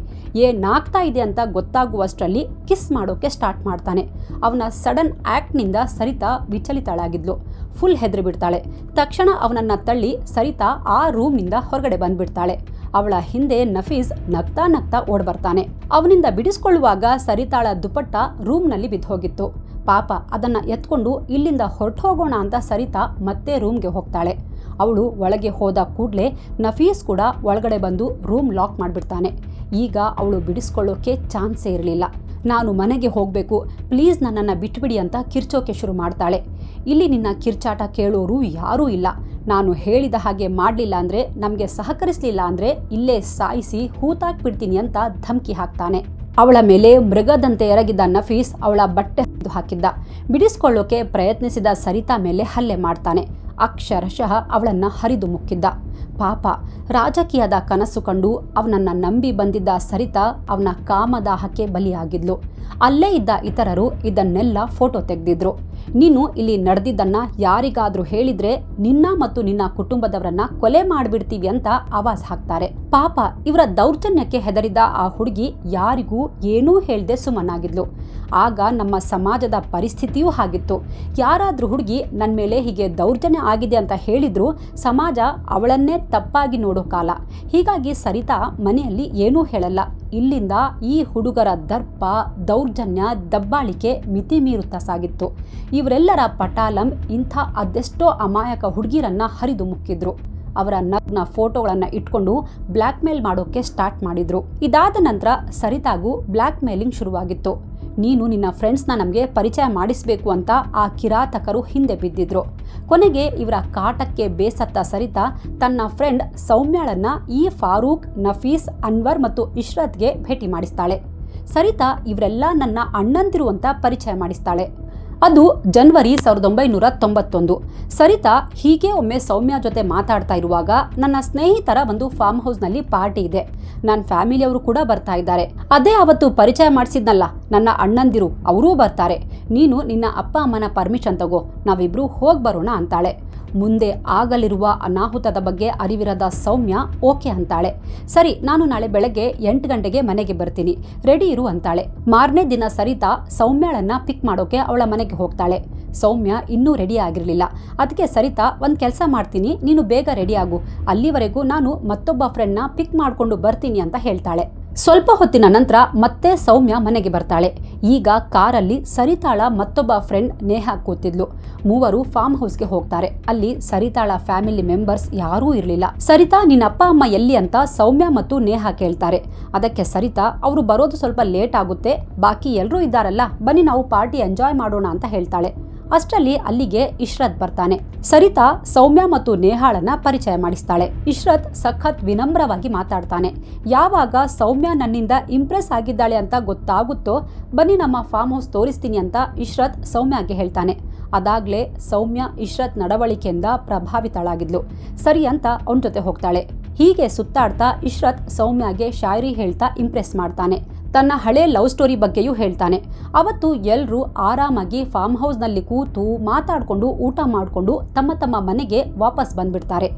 ಏನಾಗ್ತಾ ಇದೆ ಅಂತ ಗೊತ್ತಾಗುವಷ್ಟರಲ್ಲಿ ಕಿಸ್ ಮಾಡೋಕೆ ಸ್ಟಾರ್ಟ್ ಮಾಡ್ತಾನೆ. ಅವನ ಸಡನ್ ಆ್ಯಕ್ಟ್ನಿಂದ ಸರಿತಾ ವಿಚಲಿತಳಾಗಿದ್ಲು. ಫುಲ್ ಹೆದರಿ ಬಿಡ್ತಾಳೆ. ತಕ್ಷಣ ಅವನನ್ನ ತಳ್ಳಿ ಸರಿತಾ ಆ ರೂಮ್ನಿಂದ ಹೊರಗಡೆ ಬಂದ್ಬಿಡ್ತಾಳೆ. ಅವಳ ಹಿಂದೆ ನಫೀಸ್ ನಗ್ತಾ ನಗ್ತಾ ಓಡ್ಬರ್ತಾನೆ. ಅವನಿಂದ ಬಿಡಿಸ್ಕೊಳ್ಳುವಾಗ ಸರಿತಾಳ ದುಪಟ್ಟ ರೂಮ್ನಲ್ಲಿ ಬಿದ್ದೋಗಿತ್ತು. ಪಾಪ ಅದನ್ನ ಎತ್ಕೊಂಡು ಇಲ್ಲಿಂದ ಹೊರಟು ಹೋಗೋಣ ಅಂತ ಸರಿತಾ ಮತ್ತೆ ರೂಮ್ಗೆ ಹೋಗ್ತಾಳೆ. ಅವಳು ಒಳಗೆ ಹೋದ ಕೂಡಲೇ ನಫೀಸ್ ಕೂಡ ಒಳಗಡೆ ಬಂದು ರೂಮ್ ಲಾಕ್ ಮಾಡಿಬಿಡ್ತಾನೆ. ಈಗ ಅವಳು ಬಿಡಿಸ್ಕೊಳ್ಳೋಕೆ ಚಾನ್ಸೇ ಇರಲಿಲ್ಲ. ನಾನು ಮನೆಗೆ ಹೋಗಬೇಕು, ಪ್ಲೀಸ್ ನನ್ನನ್ನು ಬಿಟ್ಬಿಡಿ ಅಂತ ಕಿರ್ಚೋಕೆ ಶುರು ಮಾಡ್ತಾಳೆ. ಇಲ್ಲಿ ನಿನ್ನ ಕಿರ್ಚಾಟ ಕೇಳೋರು ಯಾರೂ ಇಲ್ಲ. ನಾನು ಹೇಳಿದ ಹಾಗೆ ಮಾಡಲಿಲ್ಲ ಅಂದರೆ, ನಮಗೆ ಸಹಕರಿಸಲಿಲ್ಲ ಅಂದರೆ ಇಲ್ಲೇ ಸಾಯಿಸಿ ಹೂತಾಕ್ಬಿಡ್ತೀನಿ ಅಂತ ಧಮಕಿ ಹಾಕ್ತಾನೆ. ಅವಳ ಮೇಲೆ ಮೃಗದಂತೆ ಎರಗಿದ್ದ ನಫೀಸ್ ಅವಳ ಬಟ್ಟೆ ಹಾಕಿದ್ದ. ಬಿಡಿಸ್ಕೊಳ್ಳೋಕೆ ಪ್ರಯತ್ನಿಸಿದ ಸರಿತಾ ಮೇಲೆ ಹಲ್ಲೆ ಮಾಡ್ತಾನೆ. ಅಕ್ಷರಶಃ ಅವಳನ್ನ ಹರಿದು ಮುಕ್ಕಿದ್ದ. ಪಾಪ, ರಾಜಕೀಯದ ಕನಸು ಕಂಡು ಅವನನ್ನ ನಂಬಿ ಬಂದಿದ್ದ ಸರಿತಾ ಅವನ ಕಾಮದಾಹಕ್ಕೆ ಬಲಿಯಾಗಿದ್ಲು. ಅಲ್ಲೇ ಇದ್ದ ಇತರರು ಇದನ್ನೆಲ್ಲ ಫೋಟೋ ತೆಗೆದಿದ್ರು. ನೀನು ಇಲ್ಲಿ ನಡೆದಿದ್ದನ್ನ ಯಾರಿಗಾದ್ರೂ ಹೇಳಿದ್ರೆ ನಿನ್ನ ಮತ್ತು ನಿನ್ನ ಕುಟುಂಬದವರನ್ನ ಕೊಲೆ ಮಾಡಿಬಿಡ್ತೀವಿ ಅಂತ ಆವಾಜ್ ಹಾಕ್ತಾರೆ. ಪಾಪ, ಇವರ ದೌರ್ಜನ್ಯಕ್ಕೆ ಹೆದರಿದ ಆ ಹುಡುಗಿ ಯಾರಿಗೂ ಏನೂ ಹೇಳ್ದೆ ಸುಮ್ಮನಾಗಿದ್ಲು. ಆಗ ನಮ್ಮ ಸಮಾಜದ ಪರಿಸ್ಥಿತಿಯೂ ಹಾಗಿತ್ತು. ಯಾರಾದ್ರೂ ಹುಡುಗಿ ನನ್ನ ಮೇಲೆ ಹೀಗೆ ದೌರ್ಜನ್ಯ ಆಗಿದೆ ಅಂತ ಹೇಳಿದ್ರು ಸಮಾಜ ಅವಳನ್ನೇ ತಪ್ಪಾಗಿ ನೋಡೋ ಕಾಲ. ಹೀಗಾಗಿ ಸರಿತಾ ಮನೆಯಲ್ಲಿ ಏನೂ ಹೇಳಲ್ಲ. ಇಲ್ಲಿಂದ ಈ ಹುಡುಗರ ದರ್ಪ, ದೌರ್ಜನ್ಯ, ದಬ್ಬಾಳಿಕೆ ಮಿತಿ ಮೀರುತ್ತಾ ಸಾಗಿತ್ತು. ಇವರೆಲ್ಲರ ಪಟಾಲಂ ಇಂಥ ಅದೆಷ್ಟೋ ಅಮಾಯಕ ಹುಡುಗಿರನ್ನ ಹರಿದು ಮುಕ್ಕಿದ್ರು. ಅವರ ನಗ್ನ ಫೋಟೋಗಳನ್ನು ಇಟ್ಕೊಂಡು ಬ್ಲ್ಯಾಕ್ ಮೇಲ್ ಮಾಡೋಕೆ ಸ್ಟಾರ್ಟ್ ಮಾಡಿದ್ರು. ಇದಾದ ನಂತರ ಸರಿತಾಗೂ ಬ್ಲ್ಯಾಕ್ ಮೇಲಿಂಗ್ ಶುರುವಾಗಿತ್ತು. ನೀನು ನಿನ್ನ ಫ್ರೆಂಡ್ಸ್ನ ನಮಗೆ ಪರಿಚಯ ಮಾಡಿಸಬೇಕು ಅಂತ ಆ ಕಿರಾತಕರು ಹಿಂದೆ ಬಿದ್ದಿದ್ರು. ಕೊನೆಗೆ ಇವರ ಕಾಟಕ್ಕೆ ಬೇಸತ್ತ ಸರಿತಾ ತನ್ನ ಫ್ರೆಂಡ್ ಸೌಮ್ಯಾಳನ್ನ ಈ ಫಾರೂಕ್, ನಫೀಸ್, ಅನ್ವರ್ ಮತ್ತು ಇಶ್ರತ್ಗೆ ಭೇಟಿ ಮಾಡಿಸ್ತಾಳೆ. ಸರಿತಾ ಇವರೆಲ್ಲ ನನ್ನ ಅಣ್ಣಂದಿರು ಅಂತ ಪರಿಚಯ ಮಾಡಿಸ್ತಾಳೆ. ಅದು ಜನವರಿ 1991. ಸರಿತಾ ಹೀಗೆ ಒಮ್ಮೆ ಸೌಮ್ಯ ಜೊತೆ ಮಾತಾಡ್ತಾ ಇರುವಾಗ ನನ್ನ ಸ್ನೇಹಿತರ ಒಂದು ಫಾರ್ಮ್ ಹೌಸ್ನಲ್ಲಿ ಪಾರ್ಟಿ ಇದೆ, ನನ್ನ ಫ್ಯಾಮಿಲಿಯವರು ಕೂಡ ಬರ್ತಾ ಇದ್ದಾರೆ, ಅದೇ ಅವತ್ತು ಪರಿಚಯ ಮಾಡಿಸಿದ್ನಲ್ಲ ನನ್ನ ಅಣ್ಣಂದಿರು ಅವರೂ ಬರ್ತಾರೆ, ನೀನು ನಿನ್ನ ಅಪ್ಪ ಅಮ್ಮನ ಪರ್ಮಿಷನ್ ತಗೋ, ನಾವಿಬ್ರು ಹೋಗಿ ಬರೋಣ ಅಂತಾಳೆ. ಮುಂದೆ ಆಗಲಿರುವ ಅನಾಹುತದ ಬಗ್ಗೆ ಅರಿವಿರದ ಸೌಮ್ಯ ಓಕೆ ಅಂತಾಳೆ. ಸರಿ, ನಾನು ನಾಳೆ ಬೆಳಗ್ಗೆ 8 ಗಂಟೆಗೆ ಮನೆಗೆ ಬರ್ತೀನಿ, ರೆಡಿ ಇರು ಅಂತಾಳೆ. ಮಾರನೇ ದಿನ ಸರಿತಾ ಸೌಮ್ಯಾಳನ್ನ ಪಿಕ್ ಮಾಡೋಕೆ ಅವಳ ಮನೆಗೆ ಹೋಗ್ತಾಳೆ. ಸೌಮ್ಯ ಇನ್ನೂ ರೆಡಿ ಆಗಿರಲಿಲ್ಲ. ಅದಕ್ಕೆ ಸರಿತಾ ಒಂದು ಕೆಲಸ ಮಾಡ್ತೀನಿ, ನೀನು ಬೇಗ ರೆಡಿ ಆಗು, ಅಲ್ಲಿವರೆಗೂ ನಾನು ಮತ್ತೊಬ್ಬ ಫ್ರೆಂಡ್ನ ಪಿಕ್ ಮಾಡಿಕೊಂಡು ಬರ್ತೀನಿ ಅಂತ ಹೇಳ್ತಾಳೆ. ಸ್ವಲ್ಪ ಹೊತ್ತಿನ ನಂತರ ಮತ್ತೆ ಸೌಮ್ಯ ಮನೆಗೆ ಬರ್ತಾಳೆ. ಈಗ ಕಾರಲ್ಲಿ ಸರಿತಾಳ ಮತ್ತೊಬ್ಬ ಫ್ರೆಂಡ್ ನೇಹಾ ಕೂತಿದ್ಲು. ಮೂವರು ಫಾರ್ಮ್ ಹೌಸ್ಗೆ ಹೋಗ್ತಾರೆ. ಅಲ್ಲಿ ಸರಿತಾಳ ಫ್ಯಾಮಿಲಿ ಮೆಂಬರ್ಸ್ ಯಾರೂ ಇರಲಿಲ್ಲ. ಸರಿತಾ, ನಿನ್ನ ಅಪ್ಪ ಅಮ್ಮ ಎಲ್ಲಿ ಅಂತ ಸೌಮ್ಯ ಮತ್ತು ನೇಹಾ ಕೇಳ್ತಾರೆ. ಅದಕ್ಕೆ ಸರಿತಾ, ಅವರು ಬರೋದು ಸ್ವಲ್ಪ ಲೇಟ್ ಆಗುತ್ತೆ, ಬಾಕಿ ಎಲ್ಲರೂ ಇದ್ದಾರಲ್ಲ, ಬನ್ನಿ ನಾವು ಪಾರ್ಟಿ ಎಂಜಾಯ್ ಮಾಡೋಣ ಅಂತ ಹೇಳ್ತಾಳೆ. ಅಷ್ಟರಲ್ಲಿ ಅಲ್ಲಿಗೆ ಇಶ್ರತ್ ಬರ್ತಾನೆ. ಸರಿತಾ ಸೌಮ್ಯ ಮತ್ತು ನೇಹಾಳನ್ನ ಪರಿಚಯ ಮಾಡಿಸ್ತಾಳೆ. ಇಶ್ರತ್ ಸಖತ್ ವಿನಮ್ರವಾಗಿ ಮಾತಾಡ್ತಾನೆ. ಯಾವಾಗ ಸೌಮ್ಯ ನನ್ನಿಂದ ಇಂಪ್ರೆಸ್ ಆಗಿದ್ದಾಳೆ ಅಂತ ಗೊತ್ತಾಗುತ್ತೋ ಬನ್ನಿ ನಮ್ಮ ಫಾರ್ಮ್ ಹೌಸ್ ತೋರಿಸ್ತೀನಿ ಅಂತ ಇಶ್ರತ್ ಸೌಮ್ಯಗೆ ಹೇಳ್ತಾನೆ. ಅದಾಗ್ಲೇ ಸೌಮ್ಯ ಇಶ್ರತ್ ನಡವಳಿಕೆಯಿಂದ ಪ್ರಭಾವಿತಳಾಗಿದ್ಲು. ಸರಿ ಅಂತ ಅವನ ಜೊತೆ ಹೋಗ್ತಾಳೆ. ಹೀಗೆ ಸುತ್ತಾಡ್ತಾ ಇಶ್ರತ್ ಸೌಮ್ಯಗೆ ಶಾಯರಿ ಹೇಳ್ತಾ ಇಂಪ್ರೆಸ್ ಮಾಡ್ತಾನೆ. ತನ್ನ ಹಳೆ ಲವ್ ಸ್ಟೋರಿ ಬಗ್ಗೆಯೂ ಹೇಳ್ತಾನೆ. ಅವತ್ತು ಎಲ್ಲರೂ ಆರಾಮಾಗಿ ಫಾರ್ಮ್ ಹೌಸ್ನಲ್ಲಿ ಕೂತು ಮಾತಾಡಿಕೊಂಡು ಊಟ ಮಾಡಿಕೊಂಡು ತಮ್ಮ ತಮ್ಮ ಮನೆಗೆ ವಾಪಸ್ ಬಂದ್ಬಿಡ್ತಾರೆ.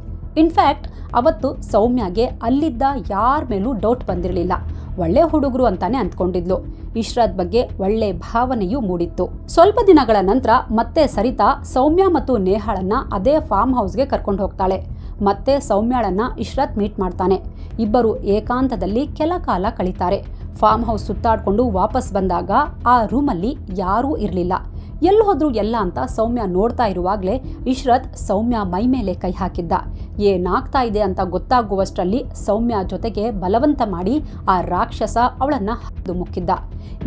ಇನ್ಫ್ಯಾಕ್ಟ್ ಅವತ್ತು ಸೌಮ್ಯಗೆ ಅಲ್ಲಿದ್ದ ಯಾರ ಮೇಲೂ ಡೌಟ್ ಬಂದಿರಲಿಲ್ಲ. ಒಳ್ಳೆ ಹುಡುಗರು ಅಂತಾನೆ ಅಂದ್ಕೊಂಡಿದ್ಲು. ಇಶ್ರತ್ ಬಗ್ಗೆ ಒಳ್ಳೆ ಭಾವನೆಯೂ ಮೂಡಿತ್ತು. ಸ್ವಲ್ಪ ದಿನಗಳ ನಂತರ ಮತ್ತೆ ಸರಿತಾ ಸೌಮ್ಯ ಮತ್ತು ನೇಹಾಳನ್ನ ಅದೇ ಫಾರ್ಮ್ ಹೌಸ್ಗೆ ಕರ್ಕೊಂಡು ಹೋಗ್ತಾಳೆ. ಮತ್ತೆ ಸೌಮ್ಯಾಳನ್ನ ಇಶ್ರತ್ ಮೀಟ್ ಮಾಡ್ತಾನೆ. ಇಬ್ಬರು ಏಕಾಂತದಲ್ಲಿ ಕೆಲ ಕಾಲ ಕಳೀತಾರೆ. ಫಾರ್ಮ್ ಹೌಸ್ ಸುತ್ತಾಡ್ಕೊಂಡು ವಾಪಸ್ ಬಂದಾಗ ಆ ರೂಮಲ್ಲಿ ಯಾರೂ ಇರಲಿಲ್ಲ. ಎಲ್ಲಿ ಹೋದ್ರು ಎಲ್ಲ ಅಂತ ಸೌಮ್ಯ ನೋಡ್ತಾ ಇರುವಾಗಲೇ ಇಶ್ರತ್ ಸೌಮ್ಯ ಮೈ ಮೇಲೆ ಕೈ ಹಾಕಿದ್ದ. ಏನಾಗ್ತಾ ಇದೆ ಅಂತ ಗೊತ್ತಾಗುವಷ್ಟರಲ್ಲಿ ಸೌಮ್ಯ ಜೊತೆಗೆ ಬಲವಂತ ಮಾಡಿ ಆ ರಾಕ್ಷಸ ಅವಳನ್ನ ಹರಿದು ಮುಕ್ಕಿದ್ದ.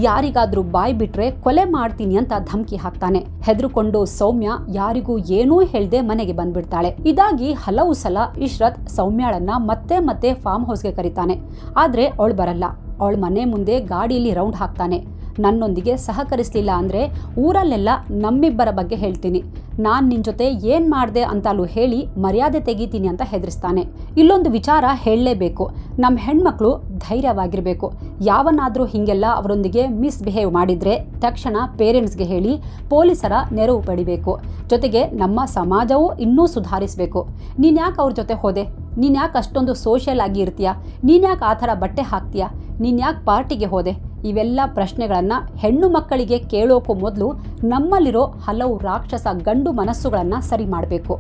ಯಾರಿಗಾದ್ರೂ ಬಾಯ್ ಬಿಟ್ರೆ ಕೊಲೆ ಮಾಡ್ತೀನಿ ಅಂತ ಧಮಕಿ ಹಾಕ್ತಾನೆ. ಹೆದರುಕೊಂಡು ಸೌಮ್ಯ ಯಾರಿಗೂ ಏನೂ ಹೇಳ್ದೆ ಮನೆಗೆ ಬಂದ್ಬಿಡ್ತಾಳೆ. ಇದಾಗಿ ಹಲವು ಸಲ ಇಶ್ರತ್ ಸೌಮ್ಯಾಳನ್ನ ಮತ್ತೆ ಮತ್ತೆ ಫಾರ್ಮ್ ಹೌಸ್ಗೆ ಕರೀತಾನೆ. ಆದ್ರೆ ಅವಳು ಬರಲ್ಲ. ಅವಳ ಮನೆ ಮುಂದೆ ಗಾಡಿಯಲ್ಲಿ ರೌಂಡ್ ಹಾಕ್ತಾನೆ. ನನ್ನೊಂದಿಗೆ ಸಹಕರಿಸಲಿಲ್ಲ ಅಂದರೆ ಊರಲ್ಲೆಲ್ಲ ನಮ್ಮಿಬ್ಬರ ಬಗ್ಗೆ ಹೇಳ್ತೀನಿ, ನಾನು ನಿನ್ನ ಜೊತೆ ಏನು ಮಾಡಿದೆ ಅಂತಲೂ ಹೇಳಿ ಮರ್ಯಾದೆ ತೆಗಿತೀನಿ ಅಂತ ಹೆದರಿಸ್ತಾನೆ. ಇಲ್ಲೊಂದು ವಿಚಾರ ಹೇಳಲೇಬೇಕು, ನಮ್ಮ ಹೆಣ್ಮಕ್ಳು ಧೈರ್ಯವಾಗಿರಬೇಕು. ಯಾವನಾದರೂ ಹೀಗೆಲ್ಲ ಅವರೊಂದಿಗೆ ಮಿಸ್ಬಿಹೇವ್ ಮಾಡಿದರೆ ತಕ್ಷಣ ಪೇರೆಂಟ್ಸ್ಗೆ ಹೇಳಿ ಪೊಲೀಸರ ನೆರವು ಪಡಿಬೇಕು. ಜೊತೆಗೆ ನಮ್ಮ ಸಮಾಜವೂ ಇನ್ನೂ ಸುಧಾರಿಸಬೇಕು. ನೀನು ಯಾಕೆ ಅವ್ರ ಜೊತೆ ಹೋದೆ? ನೀನು ಯಾಕೆ ಅಷ್ಟೊಂದು ಸೋಷಿಯಲ್ ಆಗಿ ಇರ್ತೀಯ? ನೀನು ಯಾಕೆ ಆ ಥರ ಬಟ್ಟೆ ಹಾಕ್ತೀಯ? ನೀನು ಯಾಕೆ ಪಾರ್ಟಿಗೆ ಹೋದೆ? ಇವೆಲ್ಲ ಪ್ರಶ್ನೆಗಳನ್ನು ಹೆಣ್ಣು ಮಕ್ಕಳಿಗೆ ಕೇಳೋಕ್ಕೂ ಮೊದಲು ನಮ್ಮಲ್ಲಿರೋ ಹಲವು ರಾಕ್ಷಸ ಗಂಡು ಮನಸ್ಸುಗಳನ್ನು ಸರಿ ಮಾಡಬೇಕು.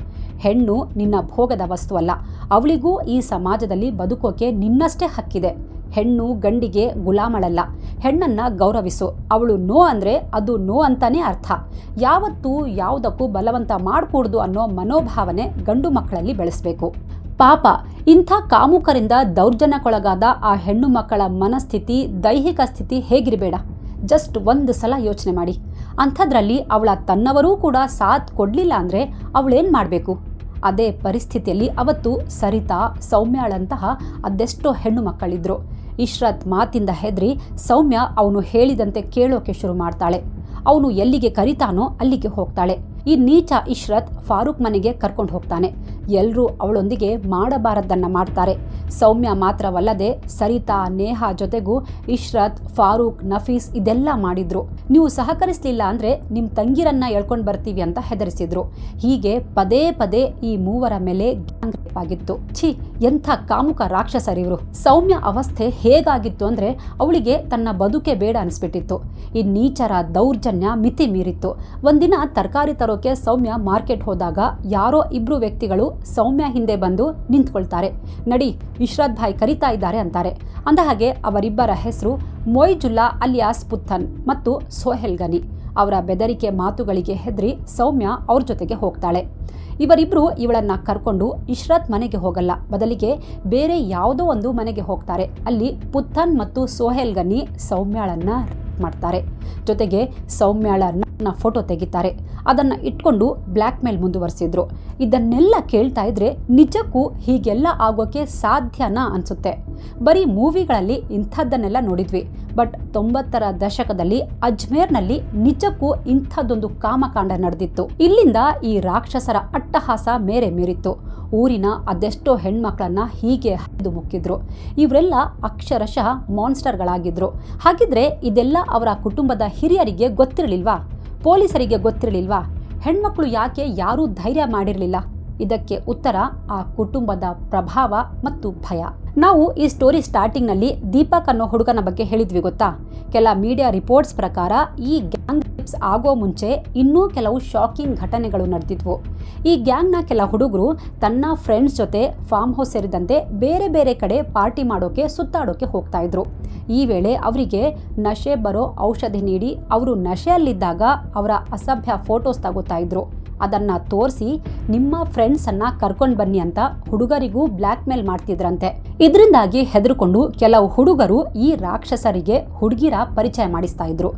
ಹೆಣ್ಣು ನಿನ್ನ ಭೋಗದ ವಸ್ತು ಅಲ್ಲ, ಅವಳಿಗೂ ಈ ಸಮಾಜದಲ್ಲಿ ಬದುಕೋಕೆ ನಿನ್ನಷ್ಟೇ ಹಕ್ಕಿದೆ. ಹೆಣ್ಣು ಗಂಡಿಗೆ ಗುಲಾಮಳಲ್ಲ. ಹೆಣ್ಣನ್ನು ಗೌರವಿಸು. ಅವಳು ನೋ ಅಂದರೆ ಅದು ನೋ ಅಂತಾನೇ ಅರ್ಥ. ಯಾವತ್ತೂ ಯಾವುದಕ್ಕೂ ಬಲವಂತ ಮಾಡಕೂಡ್ದು ಅನ್ನೋ ಮನೋಭಾವನೆ ಗಂಡು ಮಕ್ಕಳಲ್ಲಿ ಬೆಳೆಸಬೇಕು. ಪಾಪ, ಇಂಥ ಕಾಮುಕರಿಂದ ದೌರ್ಜನ್ಯಕ್ಕೊಳಗಾದ ಆ ಹೆಣ್ಣು ಮಕ್ಕಳ ಮನಸ್ಥಿತಿ, ದೈಹಿಕ ಸ್ಥಿತಿ ಹೇಗಿರಬೇಡ? ಜಸ್ಟ್ ಒಂದು ಸಲ ಯೋಚನೆ ಮಾಡಿ. ಅಂಥದ್ರಲ್ಲಿ ಅವಳ ತನ್ನವರೂ ಕೂಡ ಸಾಥ್ ಕೊಡಲಿಲ್ಲ ಅಂದರೆ ಅವಳೇನು ಮಾಡಬೇಕು? ಅದೇ ಪರಿಸ್ಥಿತಿಯಲ್ಲಿ ಅವತ್ತು ಸರಿತಾ, ಸೌಮ್ಯಾಳಂತಹ ಅದೆಷ್ಟೋ ಹೆಣ್ಣು ಮಕ್ಕಳಿದ್ರು. ಇಶ್ರತ್ ಮಾತಿಂದ ಹೆದರಿ ಸೌಮ್ಯ ಅವನು ಹೇಳಿದಂತೆ ಕೇಳೋಕೆ ಶುರು ಮಾಡ್ತಾಳೆ. ಅವನು ಎಲ್ಲಿಗೆ ಕರೀತಾನೋ ಅಲ್ಲಿಗೆ ಹೋಗ್ತಾಳೆ. ಈ ನೀಚ ಇಶ್ರತ್ ಫಾರೂಕ್ ಮನೆಗೆ ಕರ್ಕೊಂಡು ಹೋಗ್ತಾನೆ. ಎಲ್ಲರೂ ಅವಳೊಂದಿಗೆ ಮಾಡಬಾರದನ್ನ ಮಾಡ್ತಾರೆ. ಸೌಮ್ಯ ಮಾತ್ರವಲ್ಲದೆ ಸರಿತಾ, ನೇಹಾ ಜೊತೆಗೂ ಇಶ್ರತ್, ಫಾರೂಕ್, ನಫೀಸ್ ಇದೆಲ್ಲ ಮಾಡಿದ್ರು. ನೀವು ಸಹಕರಿಸಲಿಲ್ಲ ಅಂದರೆ ನಿಮ್ಮ ತಂಗಿರನ್ನ ಎಳ್ಕೊಂಡು ಬರ್ತೀವಿ ಅಂತ ಹೆದರಿಸಿದ್ರು. ಹೀಗೆ ಪದೇ ಪದೇ ಈ ಮೂವರ ಮೇಲೆ ಗ್ಯಾಂಗ್ ರೇಪ್ ಆಗಿತ್ತು. ಛೀ, ಎಂಥ ಕಾಮುಕ ರಾಕ್ಷಸರಿವರು. ಸೌಮ್ಯ ಅವಸ್ಥೆ ಹೇಗಾಗಿತ್ತು ಅಂದರೆ ಅವಳಿಗೆ ತನ್ನ ಬದುಕೆ ಬೇಡ ಅನಿಸ್ಬಿಟ್ಟಿತ್ತು. ಈ ನೀಚರ ದೌರ್ಜನ್ಯ ಮಿತಿ ಮೀರಿತ್ತು. ಒಂದಿನ ತರಕಾರಿ ತರೋಕೆ ಸೌಮ್ಯ ಮಾರ್ಕೆಟ್ ಹೋದಾಗ ಯಾರೋ ಇಬ್ರು ವ್ಯಕ್ತಿಗಳು ಸೌಮ್ಯ ಹಿಂದೆ ಬಂದು ನಿಂತ್ಕೊಳ್ತಾರೆ. ನಡಿ, ಇಶ್ರತ್ ಭಾಯ್ ಕರೀತಾ ಇದ್ದಾರೆ ಅಂತಾರೆ. ಅಂದಹಾಗೆ ಅವರಿಬ್ಬರ ಹೆಸರು ಮೊಯ್ಜುಲ್ಲಾ ಅಲಿಯಾಸ್ ಪುತ್ತನ್ ಮತ್ತು ಸೋಹೆಲ್ ಗನಿ. ಅವರ ಬೆದರಿಕೆ ಮಾತುಗಳಿಗೆ ಹೆದರಿ ಸೌಮ್ಯ ಅವ್ರ ಜೊತೆಗೆ ಹೋಗ್ತಾಳೆ. ಇವರಿಬ್ರು ಇವಳನ್ನ ಕರ್ಕೊಂಡು ಇಶ್ರತ್ ಮನೆಗೆ ಹೋಗಲ್ಲ, ಬದಲಿಗೆ ಬೇರೆ ಯಾವುದೋ ಒಂದು ಮನೆಗೆ ಹೋಗ್ತಾರೆ. ಅಲ್ಲಿ ಪುತ್ತನ್ ಮತ್ತು ಸೋಹೆಲ್ ಗನಿ ಸೌಮ್ಯಾಳನ್ನ ಕಲೆಕ್ಟ್ ಮಾಡ್ತಾರೆ. ಜೊತೆಗೆ ಸೌಮ್ಯಾಳನ್ನ ಫೋಟೋ ತೆಗಿತಾರೆ. ಅದನ್ನು ಇಟ್ಕೊಂಡು ಬ್ಲ್ಯಾಕ್ ಮೇಲ್ ಮುಂದುವರಿಸಿದ್ರು. ಇದನ್ನೆಲ್ಲ ಕೇಳ್ತಾ ಇದ್ರೆ ನಿಜಕ್ಕೂ ಹೀಗೆಲ್ಲ ಆಗೋಕೆ ಸಾಧ್ಯನಾ ಅನಿಸುತ್ತೆ. ಬರೀ ಮೂವಿಗಳಲ್ಲಿ ಇಂಥದ್ದನ್ನೆಲ್ಲ ನೋಡಿದ್ವಿ. ಬಟ್ 90ರ ದಶಕದಲ್ಲಿ ಅಜ್ಮೇರ್ನಲ್ಲಿ ನಿಜಕ್ಕೂ ಇಂಥದ್ದೊಂದು ಕಾಮಕಾಂಡ ನಡೆದಿತ್ತು. ಇಲ್ಲಿಂದ ಈ ರಾಕ್ಷಸರ ಅಟ್ಟಹಾಸ ಮೇರೆ ಮೀರಿತ್ತು. ಊರಿನ ಅದೆಷ್ಟೋ ಹೆಣ್ಮಕ್ಳನ್ನ ಹೀಗೆ ಹರಿದು ಮುಕ್ಕಿದ್ರು. ಇವರೆಲ್ಲ ಅಕ್ಷರಶಃ ಮಾನ್ಸ್ಟರ್ಗಳಾಗಿದ್ರು. ಹಾಗಿದ್ರೆ ಇದೆಲ್ಲ ಅವರ ಕುಟುಂಬದ ಹಿರಿಯರಿಗೆ ಗೊತ್ತಿರಲಿಲ್ವಾ? ಪೊಲೀಸರಿಗೆ ಗೊತ್ತಿರಲಿಲ್ವಾ? ಹೆಣ್ಮಕ್ಳು ಯಾಕೆ ಯಾರೂ ಧೈರ್ಯ ಮಾಡಿರಲಿಲ್ಲ? ಇದಕ್ಕೆ ಉತ್ತರ ಆ ಕುಟುಂಬದ ಪ್ರಭಾವ ಮತ್ತು ಭಯ. ನಾವು ಈ ಸ್ಟೋರಿ ಸ್ಟಾರ್ಟಿಂಗ್ನಲ್ಲಿ ದೀಪಕ್ ಅನ್ನೋ ಹುಡುಗನ ಬಗ್ಗೆ ಹೇಳಿದ್ವಿ ಗೊತ್ತಾ? ಕೆಲ ಮೀಡಿಯಾ ರಿಪೋರ್ಟ್ಸ್ ಪ್ರಕಾರ ಈ ಗ್ಯಾಂಗ್ ರೇಪ್ಸ್ ಆಗೋ ಮುಂಚೆ ಇನ್ನೂ ಕೆಲವು ಶಾಕಿಂಗ್ ಘಟನೆಗಳು ನಡೆದಿದ್ವು. ಈ ಗ್ಯಾಂಗ್ನ ಕೆಲ ಹುಡುಗರು ತನ್ನ ಫ್ರೆಂಡ್ಸ್ ಜೊತೆ ಫಾರ್ಮ್ ಹೌಸ್ ಸೇರಿದಂತೆ ಬೇರೆ ಬೇರೆ ಕಡೆ ಪಾರ್ಟಿ ಮಾಡೋಕೆ ಸುತ್ತಾಡೋಕೆ ಹೋಗ್ತಾ ಇದ್ರು. ಈ ವೇಳೆ ಅವರಿಗೆ ನಶೆ ಬರೋ ಔಷಧಿ ನೀಡಿ ಅವರು ನಶೆಯಲ್ಲಿದ್ದಾಗ ಅವರ ಅಸಭ್ಯ ಫೋಟೋಸ್ ತಗೋತಾ ಇದ್ರು. ಅದನ್ನು ತೋರಿಸಿ ನಿಮ್ಮ ಫ್ರೆಂಡ್ಸನ್ನು ಕರ್ಕೊಂಡು ಬನ್ನಿ ಅಂತ ಹುಡುಗರಿಗೂ ಬ್ಲ್ಯಾಕ್ ಮೇಲ್ ಮಾಡ್ತಿದ್ರಂತೆ. ಇದರಿಂದಾಗಿ ಹೆದರ್ಕೊಂಡು ಕೆಲವು ಹುಡುಗರು ಈ ರಾಕ್ಷಸರಿಗೆ ಹುಡುಗಿರ ಪರಿಚಯ ಮಾಡಿಸ್ತಾ ಇದ್ರು.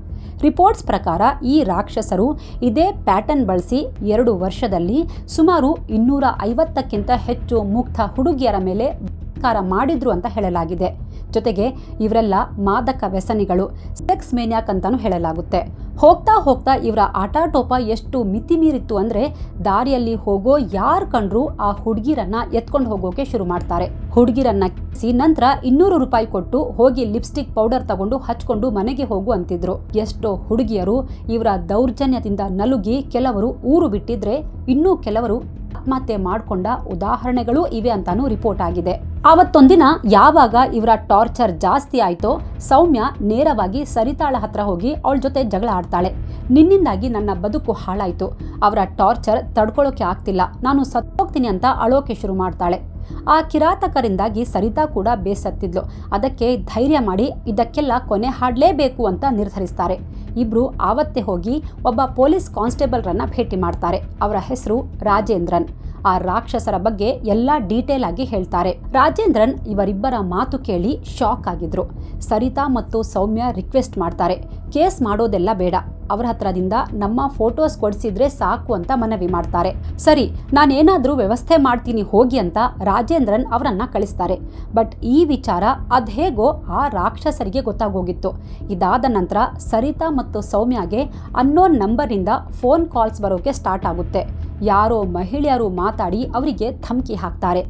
ರಿಪೋರ್ಟ್ಸ್ ಪ್ರಕಾರ ಈ ರಾಕ್ಷಸರು ಇದೇ ಪ್ಯಾಟರ್ನ್ ಬಳಸಿ 2 ವರ್ಷದಲ್ಲಿ ಸುಮಾರು 250ಕ್ಕಿಂತ ಹೆಚ್ಚು ಮುಗ್ಧ ಹುಡುಗಿಯರ ಮೇಲೆ ಬಲಾತ್ಕಾರ ಮಾಡಿದ್ರು ಅಂತ ಹೇಳಲಾಗಿದೆ. ಜೊತೆಗೆ ಇವರೆಲ್ಲ ಮಾದಕ ವ್ಯಸನಿಗಳು, ಸೆಕ್ಸ್ ಮೇನ್ಯಾಕ್ ಅಂತಾನೂ ಹೇಳಲಾಗುತ್ತೆ. ಹೋಗ್ತಾ ಹೋಗ್ತಾ ಇವರ ಆಟಾಟೋಪ ಎಷ್ಟು ಮಿತಿ ಮೀರಿತ್ತು ಅಂದರೆ ದಾರಿಯಲ್ಲಿ ಹೋಗೋ ಯಾರು ಕಂಡ್ರು ಆ ಹುಡುಗಿರನ್ನ ಎತ್ಕೊಂಡು ಹೋಗೋಕೆ ಶುರು ಮಾಡ್ತಾರೆ. ಹುಡುಗಿರನ್ನ ಕಿಸಿ ನಂತರ 200 ರೂಪಾಯಿ ಕೊಟ್ಟು ಹೋಗಿ ಲಿಪ್ಸ್ಟಿಕ್ ಪೌಡರ್ ತಗೊಂಡು ಹಚ್ಕೊಂಡು ಮನೆಗೆ ಹೋಗು ಅಂತಿದ್ರು. ಎಷ್ಟೋ ಹುಡುಗಿಯರು ಇವರ ದೌರ್ಜನ್ಯದಿಂದ ನಲುಗಿ ಕೆಲವರು ಊರು ಬಿಟ್ಟಿದ್ರೆ ಇನ್ನೂ ಕೆಲವರು ಆತ್ಮಹತ್ಯೆ ಮಾಡಿಕೊಂಡ ಉದಾಹರಣೆಗಳು ಇವೆ ಅಂತಾನೂ ರಿಪೋರ್ಟ್ ಆಗಿದೆ. ಆವತ್ತೊಂದಿನ ಯಾವಾಗ ಇವರ ಟಾರ್ಚರ್ ಜಾಸ್ತಿ ಆಯ್ತೋ ಸೌಮ್ಯ ನೇರವಾಗಿ ಸರಿತಾಳ ಹತ್ರ ಹೋಗಿ ಅವಳ ಜೊತೆ ಜಗಳ ಆಡ್ತಾಳೆ. ನಿನ್ನಿಂದಾಗಿ ನನ್ನ ಬದುಕು ಹಾಳಾಯಿತು, ಅವರ ಟಾರ್ಚರ್ ತಡ್ಕೊಳ್ಳೋಕೆ ಆಗ್ತಿಲ್ಲ, ನಾನು ಸತ್ತೋಗ್ತೀನಿ ಅಂತ ಅಳೋಕೆ ಶುರು ಮಾಡ್ತಾಳೆ. ಆ ಕಿರಾತಕರಿಂದಾಗಿ ಸರಿತಾ ಕೂಡ ಬೇಸತ್ತಿದ್ಲು. ಅದಕ್ಕೆ ಧೈರ್ಯ ಮಾಡಿ ಇದಕ್ಕೆಲ್ಲ ಕೊನೆ ಹಾಡಲೇಬೇಕು ಅಂತ ನಿರ್ಧರಿಸ್ತಾರೆ. ಇಬ್ರು ಆವತ್ತೇ ಹೋಗಿ ಒಬ್ಬ ಪೊಲೀಸ್ ಕಾನ್ಸ್ಟೇಬಲ್ರನ್ನ ಭೇಟಿ ಮಾಡ್ತಾರೆ. ಅವರ ಹೆಸರು ರಾಜೇಂದ್ರನ್. ಆ ರಾಕ್ಷಸರ ಬಗ್ಗೆ ಎಲ್ಲ ಡೀಟೇಲ್ ಆಗಿ ಹೇಳ್ತಾರೆ. ರಾಜೇಂದ್ರನ್ ಇವರಿಬ್ಬರ ಮಾತು ಕೇಳಿ ಶಾಕ್ ಆಗಿದ್ರು. ಸರಿತಾ ಮತ್ತು ಸೌಮ್ಯ ರಿಕ್ವೆಸ್ಟ್ ಮಾಡ್ತಾರೆ, ಕೇಸ್ ಮಾಡೋದೆಲ್ಲ ಬೇಡ, ಅವರ ಹತ್ರದಿಂದ ನಮ್ಮ ಫೋಟೋಸ್ ಕೊಡಿಸಿದ್ರೆ ಸಾಕು ಅಂತ ಮನವಿ ಮಾಡ್ತಾರೆ. ಸರಿ, ನಾನೇನಾದರೂ ವ್ಯವಸ್ಥೆ ಮಾಡ್ತೀನಿ ಹೋಗಿ ಅಂತ ರಾಜೇಂದ್ರನ್ ಅವರನ್ನ ಕಳಿಸ್ತಾರೆ. ಬಟ್ ಈ ವಿಚಾರ ಅದ್ಹೇಗೋ ಆ ರಾಕ್ಷಸರಿಗೆ ಗೊತ್ತಾಗೋಗಿತ್ತು. ಇದಾದ ನಂತರ ಸರಿತಾ ಮತ್ತು ಸೌಮ್ಯಗೆ ಅನ್ನೋನ್ ನಂಬರ್ನಿಂದ ಫೋನ್ ಕಾಲ್ಸ್ ಬರೋಕೆ ಸ್ಟಾರ್ಟ್ ಆಗುತ್ತೆ. ಯಾರೋ ಮಹಿಳೆಯರು ಮಾತಾಡಿ ಅವರಿಗೆ ಧಮಕಿ ಹಾಕ್ತಾರೆ.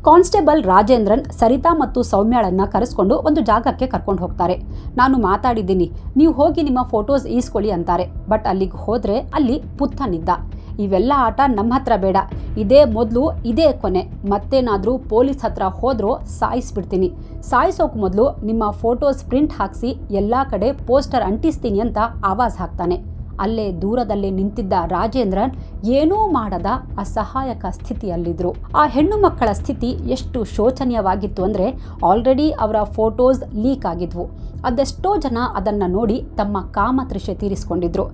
ಕಾನ್ಸ್ಟೇಬಲ್ ರಾಜೇಂದ್ರನ್ ಸರಿತಾ ಮತ್ತು ಸೌಮ್ಯಾಳನ್ನ ಕರೆಸ್ಕೊಂಡು ಒಂದು ಜಾಗಕ್ಕೆ ಕರ್ಕೊಂಡು ಹೋಗ್ತಾರೆ. ನಾನು ಮಾತಾಡಿದ್ದೀನಿ, ನೀವು ಹೋಗಿ ನಿಮ್ಮ ಫೋಟೋಸ್ ಈಸ್ಕೊಳ್ಳಿ ಅಂತಾರೆ. ಬಟ್ ಅಲ್ಲಿಗೆ ಹೋದರೆ ಅಲ್ಲಿ ಪುತ್ತನಿದ್ದ. ಇವೆಲ್ಲ ಆಟ ನಮ್ಮ ಹತ್ರ ಬೇಡ, ಇದೇ ಮೊದಲು ಇದೇ ಕೊನೆ, ಮತ್ತೇನಾದರೂ ಪೊಲೀಸ್ ಹತ್ರ ಹೋದ್ರೂ ಸಾಯಿಸ್ಬಿಡ್ತೀನಿ, ಸಾಯಿಸೋಕೆ ಮೊದಲು ನಿಮ್ಮ ಫೋಟೋಸ್ ಪ್ರಿಂಟ್ ಹಾಕಿಸಿ ಎಲ್ಲ ಕಡೆ ಪೋಸ್ಟರ್ ಅಂಟಿಸ್ತೀನಿ ಅಂತ ಆವಾಜ್ ಹಾಕ್ತಾನೆ. ಅಲ್ಲೇ ದೂರದಲ್ಲಿ ನಿಂತಿದ್ದ ರಾಜೇಂದ್ರನ್ ಏನೂ ಮಾಡದ ಅಸಹಾಯಕ ಸ್ಥಿತಿಯಲ್ಲಿದ್ರು. ಆ ಹೆಣ್ಣು ಮಕ್ಕಳ ಸ್ಥಿತಿ ಎಷ್ಟು ಶೋಚನೀಯವಾಗಿತ್ತು ಅಂದರೆ ಆಲ್ರೆಡಿ ಅವರ ಫೋಟೋಸ್ ಲೀಕ್ ಆಗಿದ್ವು. ಅದೆಷ್ಟೋ ಜನ ಅದನ್ನು ನೋಡಿ ತಮ್ಮ ಕಾಮತೃಷೆ ತೀರಿಸ್ಕೊಂಡಿದ್ರು.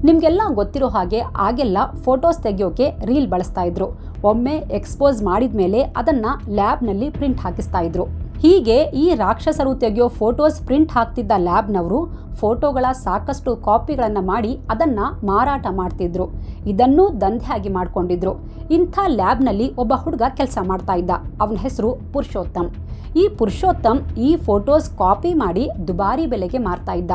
ನಿಮಗೆಲ್ಲ ಗೊತ್ತಿರೋ ಹಾಗೆ ಆಗೆಲ್ಲ ಫೋಟೋಸ್ ತೆಗೆಯೋಕೆ ರೀಲ್ ಬಳಸ್ತಾ ಇದ್ರು. ಒಮ್ಮೆ ಎಕ್ಸ್ಪೋಸ್ ಮಾಡಿದ ಮೇಲೆ ಅದನ್ನು ಲ್ಯಾಬ್ನಲ್ಲಿ ಪ್ರಿಂಟ್ ಹಾಕಿಸ್ತಾ ಇದ್ರು. ಹೀಗೆ ಈ ರಾಕ್ಷಸರು ತೆಗೆಯೋ ಫೋಟೋಸ್ ಪ್ರಿಂಟ್ ಹಾಕ್ತಿದ್ದ ಲ್ಯಾಬ್ನವರು ಫೋಟೋಗಳ ಸಾಕಷ್ಟು ಕಾಪಿಗಳನ್ನು ಮಾಡಿ ಅದನ್ನು ಮಾರಾಟ ಮಾಡ್ತಿದ್ರು. ಇದನ್ನೂ ದಂಧೆಯಾಗಿ ಮಾಡಿಕೊಂಡಿದ್ರು. ಇಂಥ ಲ್ಯಾಬ್ನಲ್ಲಿ ಒಬ್ಬ ಹುಡುಗ ಕೆಲಸ ಮಾಡ್ತಾ ಇದ್ದ. ಅವನ ಹೆಸರು ಪುರುಷೋತ್ತಮ್. ಈ ಪುರುಷೋತ್ತಮ್ ಈ ಫೋಟೋಸ್ ಕಾಪಿ ಮಾಡಿ ದುಬಾರಿ ಬೆಲೆಗೆ ಮಾರ್ತಾ ಇದ್ದ.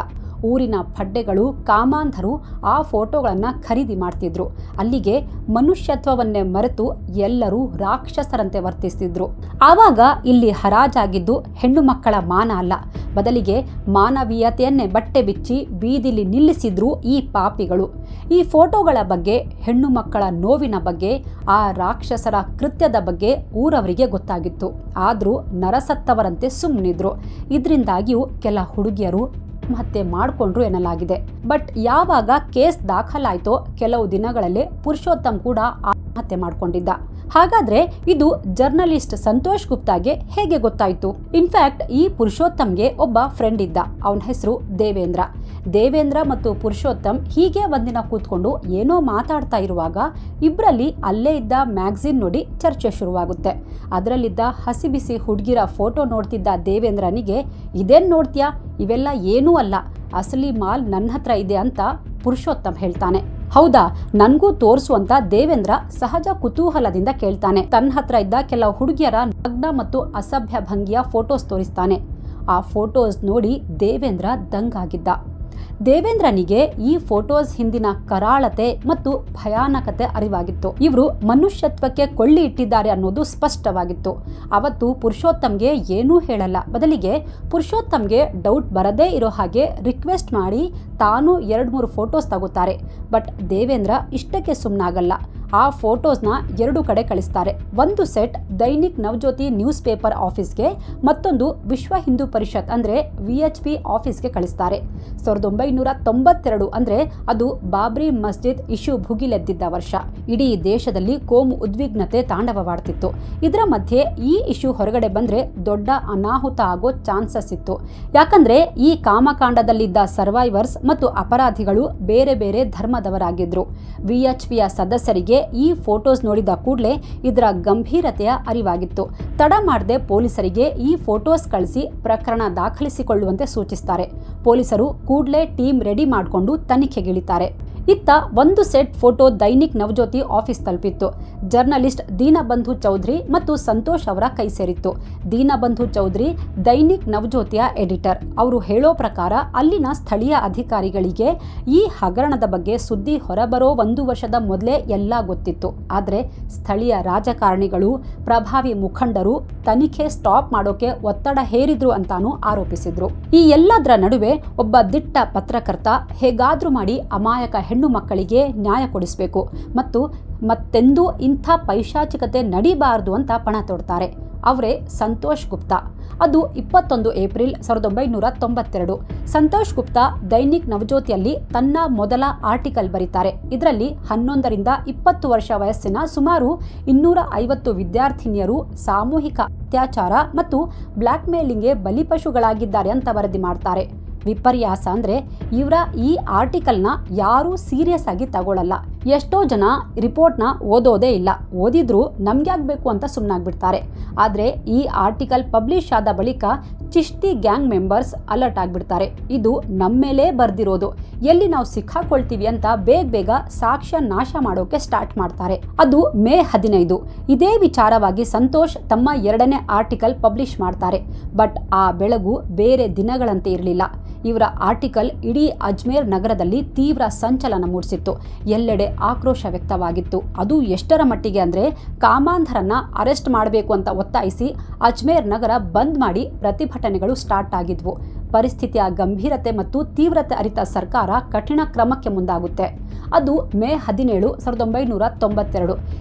ಊರಿನ ಪಡ್ಡೆಗಳು, ಕಾಮಾಂಧರು ಆ ಫೋಟೋಗಳನ್ನು ಖರೀದಿ ಮಾಡ್ತಿದ್ರು. ಅಲ್ಲಿಗೆ ಮನುಷ್ಯತ್ವವನ್ನೇ ಮರೆತು ಎಲ್ಲರೂ ರಾಕ್ಷಸರಂತೆ ವರ್ತಿಸ್ತಿದ್ರು. ಆವಾಗ ಇಲ್ಲಿ ಹರಾಜಾಗಿದ್ದು ಹೆಣ್ಣು ಮಕ್ಕಳ ಮಾನ ಅಲ್ಲ, ಬದಲಿಗೆ ಮಾನವೀಯತೆಯನ್ನೇ ಬಟ್ಟೆ ಬಿಚ್ಚಿ ಬೀದಿಲಿ ನಿಲ್ಲಿಸಿದ್ರು ಈ ಪಾಪಿಗಳು. ಈ ಫೋಟೋಗಳ ಬಗ್ಗೆ, ಹೆಣ್ಣು ಮಕ್ಕಳ ನೋವಿನ ಬಗ್ಗೆ, ಆ ರಾಕ್ಷಸರ ಕೃತ್ಯದ ಬಗ್ಗೆ ಊರವರಿಗೆ ಗೊತ್ತಾಗಿತ್ತು. ಆದರೂ ನರಸತ್ತವರಂತೆ ಸುಮ್ಮನಿದ್ರು. ಇದರಿಂದಾಗಿಯೂ ಕೆಲ ಹುಡುಗಿಯರು ಆತ್ಮಹತ್ಯೆ ಮಾಡಿಕೊಂಡ್ರು ಎನ್ನಲಾಗಿದೆ. ಬಟ್ ಯಾವಾಗ ಕೇಸ್ ದಾಖಲಾಯಿತೋ ಕೆಲವು ದಿನಗಳಲ್ಲೇ ಪುರುಷೋತ್ತಮ್ ಕೂಡ ಆತ್ಮಹತ್ಯೆ ಮಾಡಿಕೊಂಡಿದ್ದ. ಹಾಗಾದ್ರೆ ಇದು ಜರ್ನಲಿಸ್ಟ್ ಸಂತೋಷ್ ಗುಪ್ತಾಗೆ ಹೇಗೆ ಗೊತ್ತಾಯಿತು? ಇನ್ಫ್ಯಾಕ್ಟ್ ಈ ಪುರುಷೋತ್ತಮ್ಗೆ ಒಬ್ಬ ಫ್ರೆಂಡ್ ಇದ್ದ. ಅವನ ಹೆಸರು ದೇವೇಂದ್ರ ಮತ್ತು ಪುರುಷೋತ್ತಮ್ ಹೀಗೆ ಒಂದಿನ ಕೂತ್ಕೊಂಡು ಏನೋ ಮಾತಾಡ್ತಾ ಇರುವಾಗ ಇಬ್ಬರಲ್ಲಿ ಅಲ್ಲೇ ಇದ್ದ ಮ್ಯಾಗಝಿನ್ ನೋಡಿ ಚರ್ಚೆ ಶುರುವಾಗುತ್ತೆ. ಅದರಲ್ಲಿದ್ದ ಹಸಿ ಬಿಸಿ ಹುಡುಗಿರ ಫೋಟೋ ನೋಡ್ತಿದ್ದ ದೇವೇಂದ್ರನಿಗೆ, ಇದೇನು ನೋಡ್ತೀಯಾ, ಇವೆಲ್ಲ ಏನೂ ಅಲ್ಲ, ಅಸಲಿ ಮಾಲ್ ನನ್ನ ಹತ್ರ ಇದೆ ಅಂತ ಪುರುಷೋತ್ತಮ್ ಹೇಳ್ತಾನೆ. ಹೌದಾ, ನನ್ಗೂ ತೋರಿಸು ಅಂತ ದೇವೇಂದ್ರ ಸಹಜ ಕುತೂಹಲದಿಂದ ಕೇಳ್ತಾನೆ. ತನ್ನ ಹತ್ರ ಇದ್ದ ಕೆಲ ಹುಡುಗಿಯರ ನಗ್ನ ಮತ್ತು ಅಸಭ್ಯ ಭಂಗಿಯ ಫೋಟೋಸ್ ತೋರಿಸ್ತಾನೆ. ಆ ಫೋಟೋಸ್ ನೋಡಿ ದೇವೇಂದ್ರ ದಂಗಾಗಿದ್ದ. ದೇವೇಂದ್ರನಿಗೆ ಈ ಫೋಟೋಸ್ ಹಿಂದಿನ ಕರಾಳತೆ ಮತ್ತು ಭಯಾನಕತೆ ಅರಿವಾಗಿತ್ತು. ಇವರು ಮನುಷ್ಯತ್ವಕ್ಕೆ ಕೊಳ್ಳಿ ಇಟ್ಟಿದ್ದಾರೆ ಅನ್ನೋದು ಸ್ಪಷ್ಟವಾಗಿತ್ತು. ಅವತ್ತು ಪುರುಷೋತ್ತಮ್ಗೆ ಏನೂ ಹೇಳಲ್ಲ, ಬದಲಿಗೆ ಪುರುಷೋತ್ತಮ್ಗೆ ಡೌಟ್ ಬರದೇ ಇರೋ ಹಾಗೆ ರಿಕ್ವೆಸ್ಟ್ ಮಾಡಿ ತಾನು 2-3 ಫೋಟೋಸ್ ತಗೋತಾರೆ. ಬಟ್ ದೇವೇಂದ್ರ ಇಷ್ಟಕ್ಕೆ ಸುಮ್ಮನಾಗಲ್ಲ. ಆ ಫೋಟೋಸ್ನ 2 ಕಡೆ ಕಳಿಸ್ತಾರೆ. ಒಂದು set Dainik Navajyothi news paper ಆಫೀಸ್ಗೆ, ಮತ್ತೊಂದು ವಿಶ್ವ ಹಿಂದೂ ಪರಿಷತ್ ಅಂದರೆ VHP ಆಫೀಸ್ಗೆ ಕಳಿಸ್ತಾರೆ. 1992 ಅಂದರೆ ಅದು ಬಾಬ್ರಿ ಮಸ್ಜಿದ್ ಇಶ್ಯೂ ಭುಗಿಲೆದ್ದಿದ್ದ ವರ್ಷ. ಇಡೀ ದೇಶದಲ್ಲಿ ಕೋಮು ಉದ್ವಿಗ್ನತೆ ತಾಂಡವವಾಡ್ತಿತ್ತು. ಇದರ ಮಧ್ಯೆ ಈ ಇಶ್ಯೂ ಹೊರಗಡೆ ಬಂದರೆ ದೊಡ್ಡ ಅನಾಹುತ ಆಗೋ ಚಾನ್ಸಸ್ ಇತ್ತು. ಯಾಕಂದರೆ ಈ ಕಾಮಕಾಂಡದಲ್ಲಿದ್ದ ಸರ್ವೈವರ್ಸ್ ಮತ್ತು ಅಪರಾಧಿಗಳು ಬೇರೆ ಬೇರೆ ಧರ್ಮದವರಾಗಿದ್ದರು. VHPಯ ಸದಸ್ಯರಿಗೆ ಈ ಫೋಟೋಸ್ ನೋಡಿದ ಕೂಡಲೇ ಇದರ ಗಂಭೀರತೆಯ ಅರಿವಾಗಿತ್ತು. ತಡ ಮಾಡದೆ ಪೊಲೀಸರಿಗೆ ಈ ಫೋಟೋಸ್ ಕಳಿಸಿ ಪ್ರಕರಣ ದಾಖಲಿಸಿಕೊಳ್ಳುವಂತೆ ಸೂಚಿಸ್ತಾರೆ. ಪೊಲೀಸರು ಕೂಡಲೇ ಟೀಮ್ ರೆಡಿ ಮಾಡಿಕೊಂಡು ತನಿಖೆಗಿಳಿತಾರೆ. ಇತ್ತ ಒಂದು set photo Dainik Navajyothi office ತಲುಪಿತ್ತು. ಜರ್ನಲಿಸ್ಟ್ ದೀನಬಂಧು ಚೌಧರಿ ಮತ್ತು ಸಂತೋಷ್ ಅವರ ಕೈ ಸೇರಿತ್ತು. ದೀನಬಂಧು ಚೌಧರಿ ದೈನಿಕ್ ನವಜ್ಯೋತಿಯ ಎಡಿಟರ್. ಅವರು ಹೇಳೋ ಪ್ರಕಾರ ಅಲ್ಲಿನ ಸ್ಥಳೀಯ ಅಧಿಕಾರಿಗಳಿಗೆ ಈ ಹಗರಣದ ಬಗ್ಗೆ ಸುದ್ದಿ ಹೊರಬರೋ 1 ವರ್ಷದ ಮೊದಲೇ ಎಲ್ಲ ಗೊತ್ತಿತ್ತು. ಆದರೆ ಸ್ಥಳೀಯ ರಾಜಕಾರಣಿಗಳು, ಪ್ರಭಾವಿ ಮುಖಂಡರು ತನಿಖೆ ಸ್ಟಾಪ್ ಮಾಡೋಕೆ ಒತ್ತಡ ಹೇರಿದ್ರು ಅಂತಾನೂ ಆರೋಪಿಸಿದ್ರು. ಈ ಎಲ್ಲದರ ನಡುವೆ ಒಬ್ಬ ದಿಟ್ಟ ಪತ್ರಕರ್ತ ಹೇಗಾದ್ರೂ ಮಾಡಿ ಅಮಾಯಕ ಹೆಣ್ಣು ಮಕ್ಕಳಿಗೆ ನ್ಯಾಯ ಕೊಡಿಸಬೇಕು ಮತ್ತು ಮತ್ತೆಂದೂ ಇಂಥ ಪೈಶಾಚಿಕತೆ ನಡಿಬಾರದು ಅಂತ ಪಣ ತೊಡ್ತಾರೆ. ಅವರೇ ಸಂತೋಷ್ ಗುಪ್ತಾ. ಅದು 21 ಏಪ್ರಿಲ್ 1992. ಸಂತೋಷ್ ಗುಪ್ತಾ ದೈನಿಕ್ ನವಜ್ಯೋತಿಯಲ್ಲಿ ತನ್ನ ಮೊದಲ ಆರ್ಟಿಕಲ್ ಬರೀತಾರೆ. ಇದರಲ್ಲಿ 11ರಿಂದ 20 ವರ್ಷ ವಯಸ್ಸಿನ ಸುಮಾರು 250 ವಿದ್ಯಾರ್ಥಿನಿಯರು ಸಾಮೂಹಿಕ ಅತ್ಯಾಚಾರ ಮತ್ತು ಬ್ಲ್ಯಾಕ್ ಮೇಲಿಂಗ್ಗೆ ಬಲಿಪಶುಗಳಾಗಿದ್ದಾರೆ ಅಂತ ವರದಿ ಮಾಡ್ತಾರೆ. ವಿಪರ್ಯಾಸ ಅಂದರೆ ಇವರ ಈ ಆರ್ಟಿಕಲ್ನ ಯಾರೂ ಸೀರಿಯಸ್ ಆಗಿ ತಗೊಳ್ಳಲ್ಲ. ಎಷ್ಟೋ ಜನ ರಿಪೋರ್ಟ್ನ ಓದೋದೇ ಇಲ್ಲ, ಓದಿದ್ರೂ ನಮ್ಗ್ಯಾಗಬೇಕು ಅಂತ ಸುಮ್ಮನಾಗ್ಬಿಡ್ತಾರೆ. ಆದರೆ ಈ ಆರ್ಟಿಕಲ್ ಪಬ್ಲಿಷ್ ಆದ ಬಳಿಕ ಚಿಶ್ತಿ ಗ್ಯಾಂಗ್ ಮೆಂಬರ್ಸ್ ಅಲರ್ಟ್ ಆಗಿಬಿಡ್ತಾರೆ. ಇದು ನಮ್ಮ ಮೇಲೇ ಬರ್ದಿರೋದು, ಎಲ್ಲಿ ನಾವು ಸಿಕ್ಕಾಕೊಳ್ತೀವಿ ಅಂತ ಬೇಗ ಸಾಕ್ಷ್ಯ ನಾಶ ಮಾಡೋಕೆ ಸ್ಟಾರ್ಟ್ ಮಾಡ್ತಾರೆ. ಅದು ಮೇ 15. ಇದೇ ವಿಚಾರವಾಗಿ ಸಂತೋಷ್ ತಮ್ಮ 2ನೇ ಆರ್ಟಿಕಲ್ ಪಬ್ಲಿಷ್ ಮಾಡ್ತಾರೆ. ಬಟ್ ಆ ಬೆಳಗು ಬೇರೆ ದಿನಗಳಂತೆ ಇರಲಿಲ್ಲ. ಇವರ ಆರ್ಟಿಕಲ್ ಇಡೀ ಅಜ್ಮೇರ್ ನಗರದಲ್ಲಿ ತೀವ್ರ ಸಂಚಲನ ಮೂಡಿಸಿತ್ತು. ಎಲ್ಲೆಡೆ ಆಕ್ರೋಶ ವ್ಯಕ್ತವಾಗಿತ್ತು. ಅದು ಎಷ್ಟರ ಮಟ್ಟಿಗೆ ಅಂದರೆ ಕಾಮಾಂಧರನ್ನ ಅರೆಸ್ಟ್ ಮಾಡಬೇಕು ಅಂತ ಒತ್ತಾಯಿಸಿ ಅಜ್ಮೇರ್ ನಗರ ಬಂದ್ ಮಾಡಿ ಪ್ರತಿಭಟನೆಗಳು ಸ್ಟಾರ್ಟ್ ಆಗಿದ್ವು. ಪರಿಸ್ಥಿತಿಯ ಗಂಭೀರತೆ ಮತ್ತು ತೀವ್ರತೆ ಅರಿತ ಸರ್ಕಾರ ಕಠಿಣ ಕ್ರಮಕ್ಕೆ ಮುಂದಾಗುತ್ತೆ. ಅದು ಮೇ 17, 1992.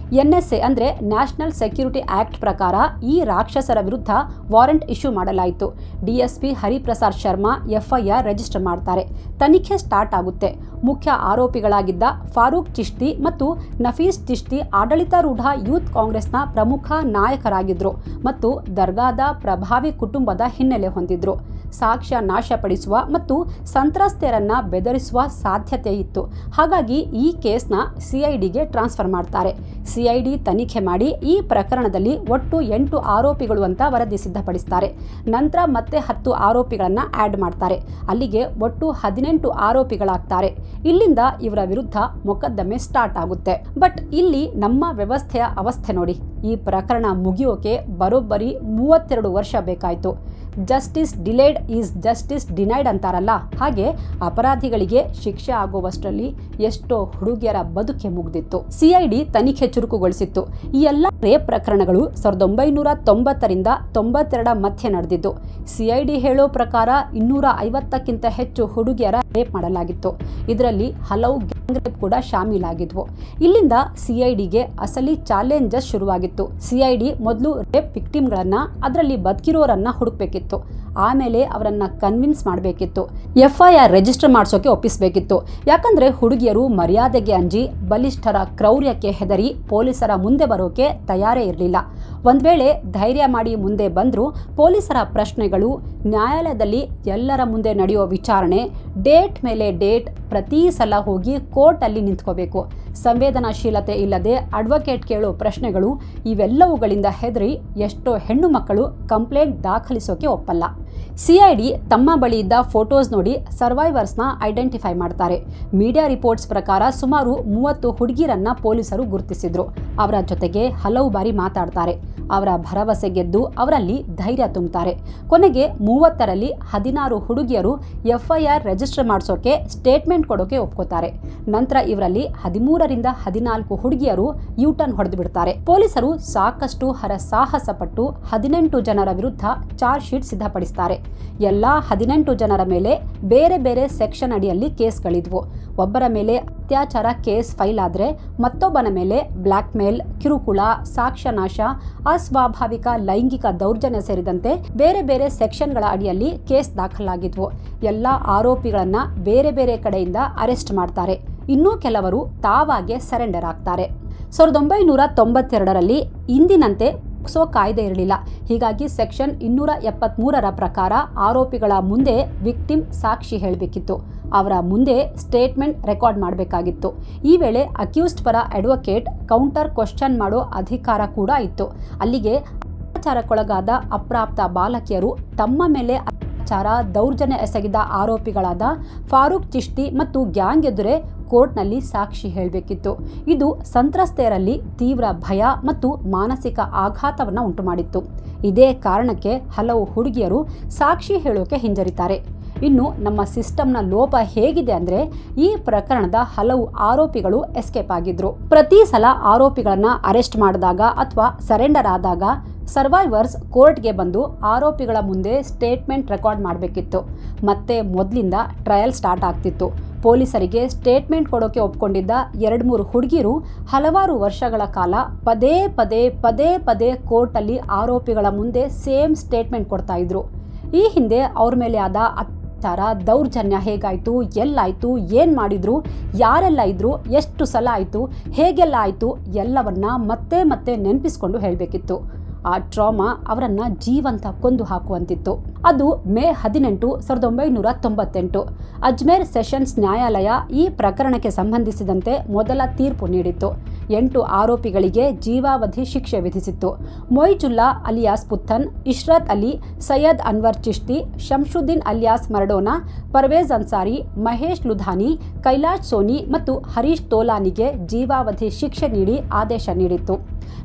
NSA ಅಂದರೆ ನ್ಯಾಷನಲ್ ಸೆಕ್ಯೂರಿಟಿ ಆಕ್ಟ್ ಪ್ರಕಾರ ಈ ರಾಕ್ಷಸರ ವಿರುದ್ಧ ವಾರೆಂಟ್ ಇಶ್ಯೂ ಮಾಡಲಾಯಿತು. DSP Hariprasad Sharma FIR register ಮಾಡ್ತಾರೆ. ತನಿಖೆ ಸ್ಟಾರ್ಟ್ ಆಗುತ್ತೆ. ಮುಖ್ಯ ಆರೋಪಿಗಳಾಗಿದ್ದ ಫಾರೂಕ್ ಚಿಶ್ತಿ ಮತ್ತು ನಫೀಸ್ ಚಿಶ್ತಿ ಆಡಳಿತಾರೂಢ ಯೂತ್ ಕಾಂಗ್ರೆಸ್ನ ಪ್ರಮುಖ ನಾಯಕರಾಗಿದ್ದರು ಮತ್ತು ದರ್ಗಾದ ಪ್ರಭಾವಿ ಕುಟುಂಬದ ಹಿನ್ನೆಲೆ ಹೊಂದಿದ್ರು. ಸಾಕ್ಷ್ಯ ನಾಶಪಡಿಸುವ ಮತ್ತು ಸಂತ್ರಸ್ತೆಯರನ್ನ ಬೆದರಿಸುವ ಸಾಧ್ಯತೆ ಇತ್ತು. ಹಾಗಾಗಿ ಈ ಕೇಸ್ನ CIDಗೆ ಟ್ರಾನ್ಸ್ಫರ್ ಮಾಡ್ತಾರೆ. CID ತನಿಖೆ ಮಾಡಿ ಈ ಪ್ರಕರಣದಲ್ಲಿ ಒಟ್ಟು 8 ಆರೋಪಿಗಳು ಅಂತ ವರದಿ ಸಿದ್ಧಪಡಿಸ್ತಾರೆ. ನಂತರ ಮತ್ತೆ 10 ಆರೋಪಿಗಳನ್ನು ಆ್ಯಡ್ ಮಾಡ್ತಾರೆ. ಅಲ್ಲಿಗೆ ಒಟ್ಟು 18 ಆರೋಪಿಗಳಾಗ್ತಾರೆ. ಇಲ್ಲಿಂದ ಇವರ ವಿರುದ್ಧ ಮೊಕದ್ದಮೆ ಸ್ಟಾರ್ಟ್ ಆಗುತ್ತೆ. ಬಟ್ ಇಲ್ಲಿ ನಮ್ಮ ವ್ಯವಸ್ಥೆಯ ಅವಸ್ಥೆ ನೋಡಿ. ಈ ಪ್ರಕರಣ ಮುಗಿಯೋಕೆ ಬರೋಬ್ಬರಿ 32 ವರ್ಷ ಬೇಕಾಯಿತು. Justice delayed is justice denied ಅಂತಾರಲ್ಲ, ಹಾಗೆ ಅಪರಾಧಿಗಳಿಗೆ ಶಿಕ್ಷೆ ಆಗುವಷ್ಟರಲ್ಲಿ ಎಷ್ಟೋ ಹುಡುಗಿಯರ ಬದುಕೆ ಮುಗ್ದಿತ್ತು. CID ತನಿಖೆ ಚುರುಕುಗೊಳಿಸಿತ್ತು. ಈ ಎಲ್ಲ ರೇಪ್ ಪ್ರಕರಣಗಳು 1990ರಿಂದ 92 ಮಧ್ಯೆ ನಡೆದಿದ್ದು. CID ಹೇಳೋ ಪ್ರಕಾರ 250ಕ್ಕಿಂತ ಹೆಚ್ಚು ಹುಡುಗಿಯರ ರೇಪ್ ಮಾಡಲಾಗಿತ್ತು. ಇದರಲ್ಲಿ ಹಲವು ಗ್ಯಾಂಗ್ ರೇಪ್ ಕೂಡ ಶಾಮೀಲಾಗಿದ್ವು. ಇಲ್ಲಿಂದ CIDಗೆ ಅಸಲಿ ಚಾಲೆಂಜಸ್ ಶುರುವಾಗಿತ್ತು. CID ಮೊದಲು ರೇಪ್ ವಿಕ್ಟಿಮ್ಗಳನ್ನ, ಅದರಲ್ಲಿ ಬದುಕಿರೋರನ್ನ ಹುಡುಕ್ಬೇಕಿತ್ತು. ಆಮೇಲೆ ಅವರನ್ನ ಕನ್ವಿನ್ಸ್ ಮಾಡಬೇಕಿತ್ತು. FIR ರಿಜಿಸ್ಟರ್ ಮಾಡಿಸೋಕೆ ಒಪ್ಪಿಸಬೇಕಿತ್ತು. ಯಾಕಂದ್ರೆ ಹುಡುಗಿಯರು ಮರ್ಯಾದೆಗೆ ಅಂಜಿ ಬಲಿಷ್ಠರ ಕ್ರೌರ್ಯಕ್ಕೆ ಹೆದರಿ ಪೊಲೀಸರ ಮುಂದೆ ಬರೋಕೆ ತಯಾರೇ ಇರಲಿಲ್ಲ. ಒಂದ್ ವೇಳೆ ಧೈರ್ಯ ಮಾಡಿ ಮುಂದೆ ಬಂದರೂ ಪೊಲೀಸರ ಪ್ರಶ್ನೆಗಳು, ನ್ಯಾಯಾಲಯದಲ್ಲಿ ಎಲ್ಲರ ಮುಂದೆ ನಡೆಯೋ ವಿಚಾರಣೆ, ಡೇಟ್ ಮೇಲೆ ಡೇಟ್, ಪ್ರತಿ ಸಲ ಹೋಗಿ ಕೋರ್ಟಲ್ಲಿ ನಿಂತ್ಕೋಬೇಕು, ಸಂವೇದನಾಶೀಲತೆ ಇಲ್ಲದೆ ಅಡ್ವೊಕೇಟ್ ಕೇಳೋ ಪ್ರಶ್ನೆಗಳು, ಇವೆಲ್ಲವುಗಳಿಂದ ಹೆದರಿ ಎಷ್ಟೋ ಹೆಣ್ಣು ಮಕ್ಕಳು ಕಂಪ್ಲೇಂಟ್ ದಾಖಲಿಸೋಕೆ ಒಪ್ಪಲ್ಲ. ಸಿಐಡಿ ತಮ್ಮ ಬಳಿ ಇದ್ದ ಫೋಟೋಸ್ ನೋಡಿ ಸರ್ವೈವರ್ಸ್ನ ಐಡೆಂಟಿಫೈ ಮಾಡ್ತಾರೆ. ಮೀಡಿಯಾ ರಿಪೋರ್ಟ್ಸ್ ಪ್ರಕಾರ ಸುಮಾರು 30 ಹುಡುಗಿರನ್ನ ಪೊಲೀಸರು ಗುರುತಿಸಿದ್ರು. ಅವರ ಜೊತೆಗೆ ಹಲವು ಬಾರಿ ಮಾತಾಡ್ತಾರೆ. ಅವರ ಭರವಸೆ ಗೆದ್ದು ಅವರಲ್ಲಿ ಧೈರ್ಯ ತುಂಬುತ್ತಾರೆ. ಕೊನೆಗೆ 30ರಲ್ಲಿ 16 ಹುಡುಗಿಯರು FIR ರಿಜಿಸ್ಟರ್ ಮಾಡಿಸೋಕೆ ಸ್ಟೇಟ್ಮೆಂಟ್ ಕೊಡೋಕೆ ಒಪ್ಕೋತಾರೆ. ನಂತರ ಇವರಲ್ಲಿ 13ರಿಂದ 14 ಹುಡುಗಿಯರು ಯೂಟರ್ನ್ ಹೊಡೆದು ಬಿಡ್ತಾರೆ. ಪೊಲೀಸರು ಸಾಕಷ್ಟು ಹರಸಾಹಸ ಪಟ್ಟು 18 ಜನರ ವಿರುದ್ಧ ಚಾರ್ಜ್ ಶೀಟ್ ಸಿದ್ಧಪಡಿಸ್ತಾರೆ. ಎಲ್ಲ 18 ಜನರ ಮೇಲೆ ಬೇರೆ ಬೇರೆ ಸೆಕ್ಷನ್ ಅಡಿಯಲ್ಲಿ ಕೇಸ್ಗಳಿದ್ವು. ಒಬ್ಬರ ಮೇಲೆ ಅತ್ಯಾಚಾರ ಕೇಸ್ ಫೈಲ್ ಆದರೆ ಮತ್ತೊಬ್ಬನ ಮೇಲೆ ಬ್ಲ್ಯಾಕ್ ಮೇಲ್, ಕಿರುಕುಳ, ಸಾಕ್ಷ್ಯನಾಶ, ಅಸ್ವಾಭಾವಿಕ ಲೈಂಗಿಕ ದೌರ್ಜನ್ಯ ಸೇರಿದಂತೆ ಬೇರೆ ಬೇರೆ ಸೆಕ್ಷನ್ಗಳ ಅಡಿಯಲ್ಲಿ ಕೇಸ್ ದಾಖಲಾಗಿದ್ವು. ಎಲ್ಲ ಆರೋಪಿಗಳನ್ನ ಬೇರೆ ಬೇರೆ ಕಡೆಯಿಂದ ಅರೆಸ್ಟ್ ಮಾಡ್ತಾರೆ. ಇನ್ನೂ ಕೆಲವರು ತಾವಾಗೆ ಸರೆಂಡರ್ ಆಗ್ತಾರೆ. 1992ರಲ್ಲಿ ಇಂದಿನಂತೆ ಪೋಕ್ಸೋ ಕಾಯ್ದೆ ಇರಲಿಲ್ಲ. ಹೀಗಾಗಿ ಸೆಕ್ಷನ್ 273ರ ಪ್ರಕಾರ ಆರೋಪಿಗಳ ಮುಂದೆ ವಿಕ್ಟಿಮ್ ಸಾಕ್ಷಿ ಹೇಳಬೇಕಿತ್ತು. ಅವರ ಮುಂದೆ ಸ್ಟೇಟ್ಮೆಂಟ್ ರೆಕಾರ್ಡ್ ಮಾಡಬೇಕಾಗಿತ್ತು. ಈ ವೇಳೆ ಅಕ್ಯೂಸ್ಡ್ ಪರ ಅಡ್ವೊಕೇಟ್ ಕೌಂಟರ್ ಕ್ವಶನ್ ಮಾಡೋ ಅಧಿಕಾರ ಕೂಡ ಇತ್ತು. ಅಲ್ಲಿಗೆ ಅತ್ಯಾಚಾರಕ್ಕೊಳಗಾದ ಅಪ್ರಾಪ್ತ ಬಾಲಕಿಯರು ತಮ್ಮ ಮೇಲೆ ಅತ್ಯಾಚಾರ, ದೌರ್ಜನ್ಯ ಎಸಗಿದ ಆರೋಪಿಗಳಾದ ಫಾರೂಕ್ ಚಿಶ್ತಿ ಮತ್ತು ಗ್ಯಾಂಗ್ ಎದುರೇ ಕೋರ್ಟ್ನಲ್ಲಿ ಸಾಕ್ಷಿ ಹೇಳಬೇಕಿತ್ತು. ಇದು ಸಂತ್ರಸ್ತೆಯರಲ್ಲಿ ತೀವ್ರ ಭಯ ಮತ್ತು ಮಾನಸಿಕ ಆಘಾತವನ್ನು ಉಂಟುಮಾಡಿತ್ತು. ಇದೇ ಕಾರಣಕ್ಕೆ ಹಲವು ಹುಡುಗಿಯರು ಸಾಕ್ಷಿ ಹೇಳೋಕೆ ಹಿಂಜರಿತಾರೆ. ಇನ್ನು ನಮ್ಮ ಸಿಸ್ಟಮ್ನ ಲೋಪ ಹೇಗಿದೆ ಅಂದರೆ, ಈ ಪ್ರಕರಣದ ಹಲವು ಆರೋಪಿಗಳು ಎಸ್ಕೇಪ್ ಆಗಿದ್ರು. ಪ್ರತಿ ಸಲ ಆರೋಪಿಗಳನ್ನ ಅರೆಸ್ಟ್ ಮಾಡಿದಾಗ ಅಥವಾ ಸರೆಂಡರ್ ಆದಾಗ ಸರ್ವೈವರ್ಸ್ ಕೋರ್ಟ್ಗೆ ಬಂದು ಆರೋಪಿಗಳ ಮುಂದೆ ಸ್ಟೇಟ್ಮೆಂಟ್ ರೆಕಾರ್ಡ್ ಮಾಡಬೇಕಿತ್ತು. ಮತ್ತೆ ಮೊದಲಿಂದ ಟ್ರಯಲ್ ಸ್ಟಾರ್ಟ್ ಆಗ್ತಿತ್ತು. ಪೊಲೀಸರಿಗೆ ಸ್ಟೇಟ್ಮೆಂಟ್ ಕೊಡೋಕೆ ಒಪ್ಕೊಂಡಿದ್ದ 2-3 ಹುಡುಗಿರು ಹಲವಾರು ವರ್ಷಗಳ ಕಾಲ ಪದೇ ಪದೇ ಕೋರ್ಟಲ್ಲಿ ಆರೋಪಿಗಳ ಮುಂದೆ ಸೇಮ್ ಸ್ಟೇಟ್ಮೆಂಟ್ ಕೊಡ್ತಾ ಇದ್ರು. ಈ ಹಿಂದೆ ಅವ್ರ ಮೇಲೆ ಆದ ದೌರ್ಜನ್ಯ ಹೇಗಾಯಿತು, ಎಲ್ಲಾಯಿತು, ಏನು ಮಾಡಿದ್ರು, ಯಾರೆಲ್ಲ ಇದ್ರು, ಎಷ್ಟು ಸಲ ಆಯಿತು, ಹೇಗೆಲ್ಲ ಆಯಿತು ಎಲ್ಲವನ್ನ ಮತ್ತೆ ನೆನಪಿಸ್ಕೊಂಡು ಹೇಳಬೇಕಿತ್ತು. ಆ ಟ್ರಾಮಾ ಅವರನ್ನು ಜೀವಂತ ಕೊಂದು ಹಾಕುವಂತಿತ್ತು. ಅದು ಮೇ 18, 1998 ಅಜ್ಮೇರ್ ಸೆಷನ್ಸ್ ನ್ಯಾಯಾಲಯ ಈ ಪ್ರಕರಣಕ್ಕೆ ಸಂಬಂಧಿಸಿದಂತೆ ಮೊದಲ ತೀರ್ಪು ನೀಡಿತ್ತು. 8 ಆರೋಪಿಗಳಿಗೆ ಜೀವಾವಧಿ ಶಿಕ್ಷೆ ವಿಧಿಸಿತ್ತು. Moizulla alias Puttan, Ishrat Ali, Syed Anwar Chishti, Shamsuddin alias Maradona, Parvez Ansari, Mahesh Ludhani, Kailash Soni ಮತ್ತು ಹರೀಶ್ ತೋಲಾನಿಗೆ ಜೀವಾವಧಿ ಶಿಕ್ಷೆ ನೀಡಿ ಆದೇಶ ನೀಡಿತ್ತು.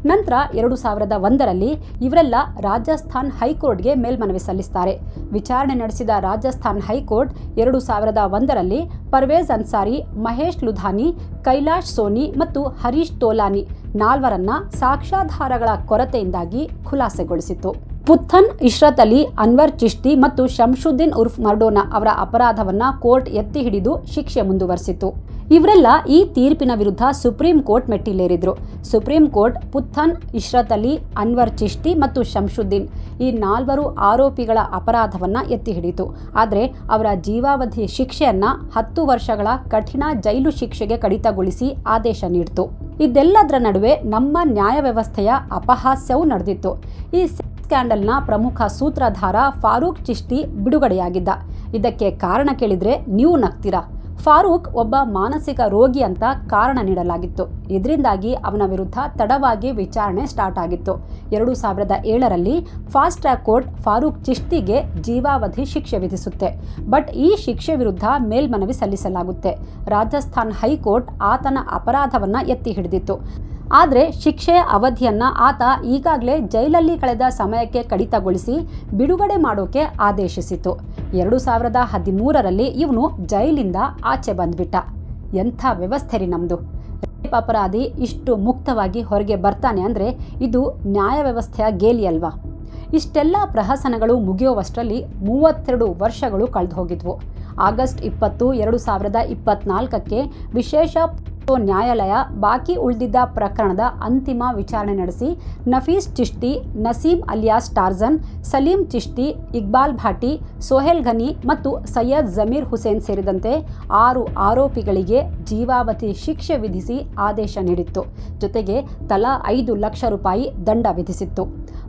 ನಂತರ 2001ರಲ್ಲಿ ಇವರೆಲ್ಲ ರಾಜಸ್ಥಾನ್ ಹೈಕೋರ್ಟ್ಗೆ ಮೇಲ್ಮನವಿ ಸಲ್ಲಿಸ್ತಾರೆ. ವಿಚಾರಣೆ ನಡೆಸಿದ ರಾಜಸ್ಥಾನ್ ಹೈಕೋರ್ಟ್ 2001ರಲ್ಲಿ ಪರ್ವೇಜ್ ಅನ್ಸಾರಿ, ಮಹೇಶ್ ಲುಧಾನಿ, ಕೈಲಾಶ್ ಸೋನಿ ಮತ್ತು ಹರೀಶ್ ತೋಲಾನಿ 4ರನ್ನ ಸಾಕ್ಷ್ಯಾಧಾರಗಳ ಕೊರತೆಯಿಂದಾಗಿ ಖುಲಾಸೆಗೊಳಿಸಿತು. ಪುತ್ತನ್, ಇಶ್ರತ್ ಅಲಿ, ಅನ್ವರ್ ಚಿಶ್ತಿ ಮತ್ತು ಶಂಶುದ್ದೀನ್ ಉರ್ಫ್ ಮರ್ಡೋನಾ ಅವರ ಅಪರಾಧವನ್ನ ಕೋರ್ಟ್ ಎತ್ತಿ ಹಿಡಿದು ಶಿಕ್ಷೆ ಮುಂದುವರೆಸಿತು. ಇವರೆಲ್ಲ ಈ ತೀರ್ಪಿನ ವಿರುದ್ಧ ಸುಪ್ರೀಂ ಕೋರ್ಟ್ ಮೆಟ್ಟಿಲೇರಿದ್ರು. ಸುಪ್ರೀಂ ಕೋರ್ಟ್ ಪುತ್ತನ್, ಇಶ್ರತ್ ಅಲಿ, ಅನ್ವರ್ ಚಿಶ್ತಿ ಮತ್ತು ಶಂಶುದ್ದೀನ್ ಈ 4 ಆರೋಪಿಗಳ ಅಪರಾಧವನ್ನ ಎತ್ತಿ ಹಿಡಿತು. ಆದರೆ ಅವರ ಜೀವಾವಧಿ ಶಿಕ್ಷೆಯನ್ನ 10 ವರ್ಷಗಳ ಕಠಿಣ ಜೈಲು ಶಿಕ್ಷೆಗೆ ಕಡಿತಗೊಳಿಸಿ ಆದೇಶ ನೀಡಿತು. ಇದೆಲ್ಲದರ ನಡುವೆ ನಮ್ಮ ನ್ಯಾಯ ವ್ಯವಸ್ಥೆಯ ಅಪಹಾಸ್ಯವೂ ನಡೆದಿತ್ತು. ಈ ಸ್ಕ್ಯಾಂಡಲ್ನ ಪ್ರಮುಖ ಸೂತ್ರಧಾರ ಫಾರೂಕ್ ಚಿಶ್ತಿ ಬಿಡುಗಡೆಯಾಗಿದ್ದ. ಇದಕ್ಕೆ ಕಾರಣ ಕೇಳಿದ್ರೆ ನೀವು ನಗ್ತೀರಾ. ಫಾರೂಕ್ ಒಬ್ಬ ಮಾನಸಿಕ ರೋಗಿ ಅಂತ ಕಾರಣ ನೀಡಲಾಗಿತ್ತು. ಇದರಿಂದಾಗಿ ಅವನ ವಿರುದ್ಧ ತಡವಾಗಿ ವಿಚಾರಣೆ ಸ್ಟಾರ್ಟ್ ಆಗಿತ್ತು. 2007ರಲ್ಲಿ ಫಾಸ್ಟ್ ಟ್ರ್ಯಾಕ್ ಕೋರ್ಟ್ ಫಾರೂಕ್ ಚಿಶ್ತಿಗೆ ಜೀವಾವಧಿ ಶಿಕ್ಷೆ ವಿಧಿಸುತ್ತೆ. ಬಟ್ ಈ ಶಿಕ್ಷೆ ವಿರುದ್ಧ ಮೇಲ್ಮನವಿ ಸಲ್ಲಿಸಲಾಗುತ್ತೆ. ರಾಜಸ್ಥಾನ್ ಹೈಕೋರ್ಟ್ ಆತನ ಅಪರಾಧವನ್ನ ಎತ್ತಿ ಹಿಡಿದಿತ್ತು. ಆದರೆ ಶಿಕ್ಷೆಯ ಅವಧಿಯನ್ನ ಆತ ಈಗಾಗಲೇ ಜೈಲಲ್ಲಿ ಕಳೆದ ಸಮಯಕ್ಕೆ ಕಡಿತಗೊಳಿಸಿ ಬಿಡುಗಡೆ ಮಾಡೋಕೆ ಆದೇಶಿಸಿತು. 2013ರಲ್ಲಿ ಇವನು ಜೈಲಿಂದ ಆಚೆ ಬಂದ್ಬಿಟ್ಟ. ಎಂಥ ವ್ಯವಸ್ಥೆ ರೀ ನಮ್ಮದು. ರೇಪ್ ಅಪರಾಧಿ ಇಷ್ಟು ಮುಕ್ತವಾಗಿ ಹೊರಗೆ ಬರ್ತಾನೆ ಅಂದರೆ ಇದು ನ್ಯಾಯ ವ್ಯವಸ್ಥೆಯ ಗೇಲಿ ಅಲ್ವಾ. ಇಷ್ಟೆಲ್ಲ ಪ್ರಹಸನಗಳು ಮುಗಿಯುವಷ್ಟರಲ್ಲಿ 32 ವರ್ಷಗಳು ಕಳೆದು ಹೋಗಿದ್ವು. ಆಗಸ್ಟ್ 20, 2024ಕ್ಕೆ ವಿಶೇಷ ನ್ಯಾಯಾಲಯ ಬಾಕಿ ಉಳಿದಿದ್ದ ಪ್ರಕರಣದ ಅಂತಿಮ ವಿಚಾರಣೆ ನಡೆಸಿ ನಫೀಸ್ ಚಿಶ್ತಿ, ನಸೀಂ ಅಲಿಯಾಸ್ ಟಾರ್ಜನ್, ಸಲೀಂ ಚಿಶ್ತಿ, ಇಕ್ಬಾಲ್ ಭಾಟಿ, ಸೊಹೇಲ್ ಘನಿ ಮತ್ತು ಸೈಯದ್ ಜಮೀರ್ ಹುಸೇನ್ ಸೇರಿದಂತೆ 6 ಆರೋಪಿಗಳಿಗೆ ಜೀವಾವಧಿ ಶಿಕ್ಷೆ ವಿಧಿಸಿ ಆದೇಶ ನೀಡಿತ್ತು. ಜೊತೆಗೆ ತಲಾ 5 ಲಕ್ಷ ರೂಪಾಯಿ ದಂಡ ವಿಧಿಸಿತ್ತು.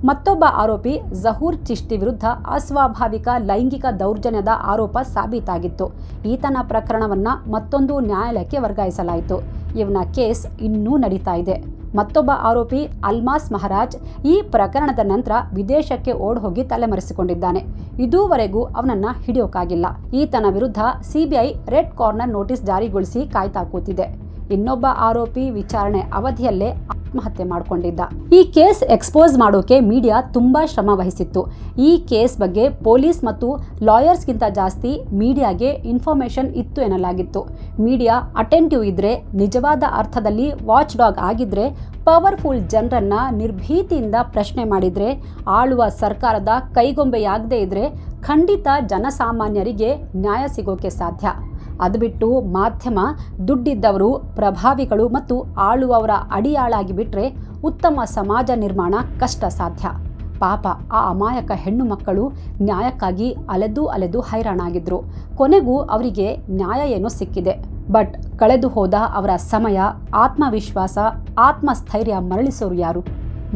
ಮತ್ತೊಬ್ಬ ಆರೋಪಿ ಜಹೂರ್ ಚಿಶ್ತಿ ವಿರುದ್ಧ ಅಸ್ವಾಭಾವಿಕ ಲೈಂಗಿಕ ದೌರ್ಜನ್ಯದ ಆರೋಪ ಸಾಬೀತಾಗಿತ್ತು. ಈತನ ಪ್ರಕರಣವನ್ನು ಮತ್ತೊಂದು ನ್ಯಾಯಾಲಯಕ್ಕೆ ವರ್ಗಾಯಿಸಲಾಯಿತು. ಇವನ ಕೇಸ್ ಇನ್ನೂ ನಡೀತಾ ಇದೆ. ಮತ್ತೊಬ್ಬ ಆರೋಪಿ ಅಲ್ಮಾಸ್ ಮಹಾರಾಜ್ ಈ ಪ್ರಕರಣದ ನಂತರ ವಿದೇಶಕ್ಕೆ ಓಡ್ಹೋಗಿ ತಲೆಮರೆಸಿಕೊಂಡಿದ್ದಾನೆ. ಇದುವರೆಗೂ ಅವನನ್ನು ಹಿಡಿಯೋಕ್ಕಾಗಿಲ್ಲ. ಈತನ ವಿರುದ್ಧ ಸಿಬಿಐ ರೆಡ್ ಕಾರ್ನರ್ ನೋಟಿಸ್ ಜಾರಿಗೊಳಿಸಿ ಕಾಯ್ತಾ ಕೂತಿದೆ. ಇನ್ನೊಬ್ಬ ಆರೋಪಿ ವಿಚಾರಣೆ ಅವಧಿಯಲ್ಲೇ ಆತ್ಮಹತ್ಯೆ ಮಾಡಿಕೊಂಡಿದ್ದ. ಈ ಕೇಸ್ ಎಕ್ಸ್ಪೋಸ್ ಮಾಡೋಕೆ ಮೀಡಿಯಾ ತುಂಬಾ ಶ್ರಮ ವಹಿಸಿತ್ತು. ಈ ಕೇಸ್ ಬಗ್ಗೆ ಪೊಲೀಸ್ ಮತ್ತು ಲಾಯರ್ಸ್ಗಿಂತ ಜಾಸ್ತಿ ಮೀಡಿಯಾಗೆ ಇನ್ಫಾರ್ಮೇಷನ್ ಇತ್ತು ಎನ್ನಲಾಗಿತ್ತು. ಮೀಡಿಯಾ ಅಟೆಂಟಿವ್ ಇದ್ರೆ, ನಿಜವಾದ ಅರ್ಥದಲ್ಲಿ ವಾಚ್ ಡಾಗ್ ಆಗಿದ್ರೆ, ಪವರ್ಫುಲ್ ಜನರನ್ನ ನಿರ್ಭೀತಿಯಿಂದ ಪ್ರಶ್ನೆ ಮಾಡಿದ್ರೆ, ಆಳುವ ಸರ್ಕಾರದ ಕೈಗೊಂಬೆಯಾಗದೇ ಇದ್ರೆ ಖಂಡಿತ ಜನಸಾಮಾನ್ಯರಿಗೆ ನ್ಯಾಯ ಸಿಗೋಕೆ ಸಾಧ್ಯ. ಅದು ಬಿಟ್ಟು ಮಾಧ್ಯಮ ದುಡ್ಡಿದ್ದವರು, ಪ್ರಭಾವಿಗಳು ಮತ್ತು ಆಳುವವರ ಅಡಿಯಾಳಾಗಿ ಬಿಟ್ಟರೆ ಉತ್ತಮ ಸಮಾಜ ನಿರ್ಮಾಣ ಕಷ್ಟ ಸಾಧ್ಯ. ಪಾಪ ಆ ಅಮಾಯಕ ಹೆಣ್ಣು ಮಕ್ಕಳು ನ್ಯಾಯಕ್ಕಾಗಿ ಅಲೆದು ಹೈರಾಣಾಗಿದ್ರು. ಕೊನೆಗೂ ಅವರಿಗೆ ನ್ಯಾಯ ಏನೋ ಸಿಕ್ಕಿದೆ. ಬಟ್ ಕಳೆದು ಹೋದ ಅವರ ಸಮಯ, ಆತ್ಮವಿಶ್ವಾಸ, ಆತ್ಮಸ್ಥೈರ್ಯ ಮರಳಿಸೋರು ಯಾರು?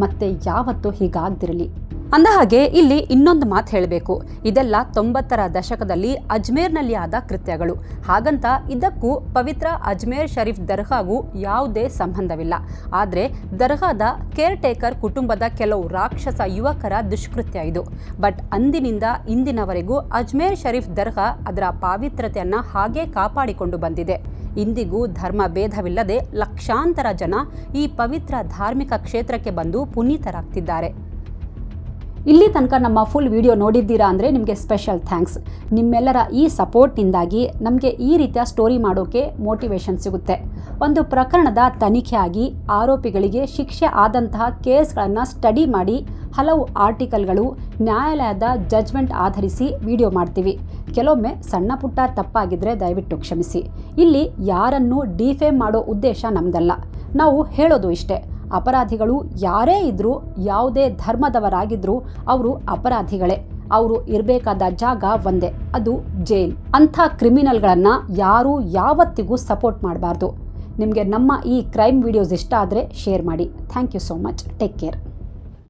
ಮತ್ತೆ ಯಾವತ್ತೂ ಹೀಗಾಗ್ದಿರಲಿ. ಅಂದಹಾಗೆ ಇಲ್ಲಿ ಇನ್ನೊಂದು ಮಾತು ಹೇಳಬೇಕು. ಇದೆಲ್ಲ 90ರ ದಶಕದಲ್ಲಿ ಅಜ್ಮೇರ್ನಲ್ಲಿ ಆದ ಕೃತ್ಯಗಳು. ಹಾಗಂತ ಇದಕ್ಕೂ ಪವಿತ್ರ ಅಜ್ಮೇರ್ ಶರೀಫ್ ದರ್ಗಾಗೂ ಯಾವುದೇ ಸಂಬಂಧವಿಲ್ಲ. ಆದರೆ ದರ್ಗಾದ ಕೇರ್ ಟೇಕರ್ ಕುಟುಂಬದ ಕೆಲವು ರಾಕ್ಷಸ ಯುವಕರ ದುಷ್ಕೃತ್ಯ ಇದು. ಬಟ್ ಅಂದಿನಿಂದ ಇಂದಿನವರೆಗೂ ಅಜ್ಮೇರ್ ಶರೀಫ್ ದರ್ಗಾ ಅದರ ಪಾವಿತ್ರತೆಯನ್ನು ಹಾಗೇ ಕಾಪಾಡಿಕೊಂಡು ಬಂದಿದೆ. ಇಂದಿಗೂ ಧರ್ಮ ಭೇದವಿಲ್ಲದೆ ಲಕ್ಷಾಂತರ ಜನ ಈ ಪವಿತ್ರ ಧಾರ್ಮಿಕ ಕ್ಷೇತ್ರಕ್ಕೆ ಬಂದು ಪುನೀತರಾಗ್ತಿದ್ದಾರೆ. ಇಲ್ಲಿ ತನಕ ನಮ್ಮ ಫುಲ್ ವಿಡಿಯೋ ನೋಡಿದ್ದೀರಾ ಅಂದರೆ ನಿಮಗೆ ಸ್ಪೆಷಲ್ ಥ್ಯಾಂಕ್ಸ್. ನಿಮ್ಮೆಲ್ಲರ ಈ ಸಪೋರ್ಟ್ನಿಂದಾಗಿ ನಮಗೆ ಈ ರೀತಿಯ ಸ್ಟೋರಿ ಮಾಡೋಕ್ಕೆ ಮೋಟಿವೇಶನ್ ಸಿಗುತ್ತೆ. ಒಂದು ಪ್ರಕರಣದ ತನಿಖೆ ಆಗಿ ಆರೋಪಿಗಳಿಗೆ ಶಿಕ್ಷೆ ಆದಂತಹ ಕೇಸ್ಗಳನ್ನು ಸ್ಟಡಿ ಮಾಡಿ ಹಲವು ಆರ್ಟಿಕಲ್ಗಳು, ನ್ಯಾಯಾಲಯದ ಜಜ್ಮೆಂಟ್ ಆಧರಿಸಿ ವಿಡಿಯೋ ಮಾಡ್ತೀವಿ. ಕೆಲವೊಮ್ಮೆ ಸಣ್ಣ ಪುಟ್ಟ ತಪ್ಪಾಗಿದ್ದರೆ ದಯವಿಟ್ಟು ಕ್ಷಮಿಸಿ. ಇಲ್ಲಿ ಯಾರನ್ನೂ ಡಿಫೇಮ್ ಮಾಡೋ ಉದ್ದೇಶ ನಮ್ಮದಲ್ಲ. ನಾವು ಹೇಳೋದು ಇಷ್ಟೇ, ಅಪರಾಧಿಗಳು ಯಾರೇ ಇದ್ರೂ, ಯಾವುದೇ ಧರ್ಮದವರಾಗಿದ್ರೂ ಅವರು ಅಪರಾಧಿಗಳೇ. ಅವರು ಇರಬೇಕಾದ ಜಾಗ ಒಂದೇ, ಅದು ಜೈಲ್. ಅಂಥ ಕ್ರಿಮಿನಲ್ಗಳನ್ನು ಯಾರೂ ಯಾವತ್ತಿಗೂ ಸಪೋರ್ಟ್ ಮಾಡಬಾರ್ದು. ನಿಮಗೆ ನಮ್ಮ ಈ ಕ್ರೈಮ್ ವಿಡಿಯೋಸ್ ಇಷ್ಟ ಆದರೆ ಶೇರ್ ಮಾಡಿ. Thank you so much. Take care.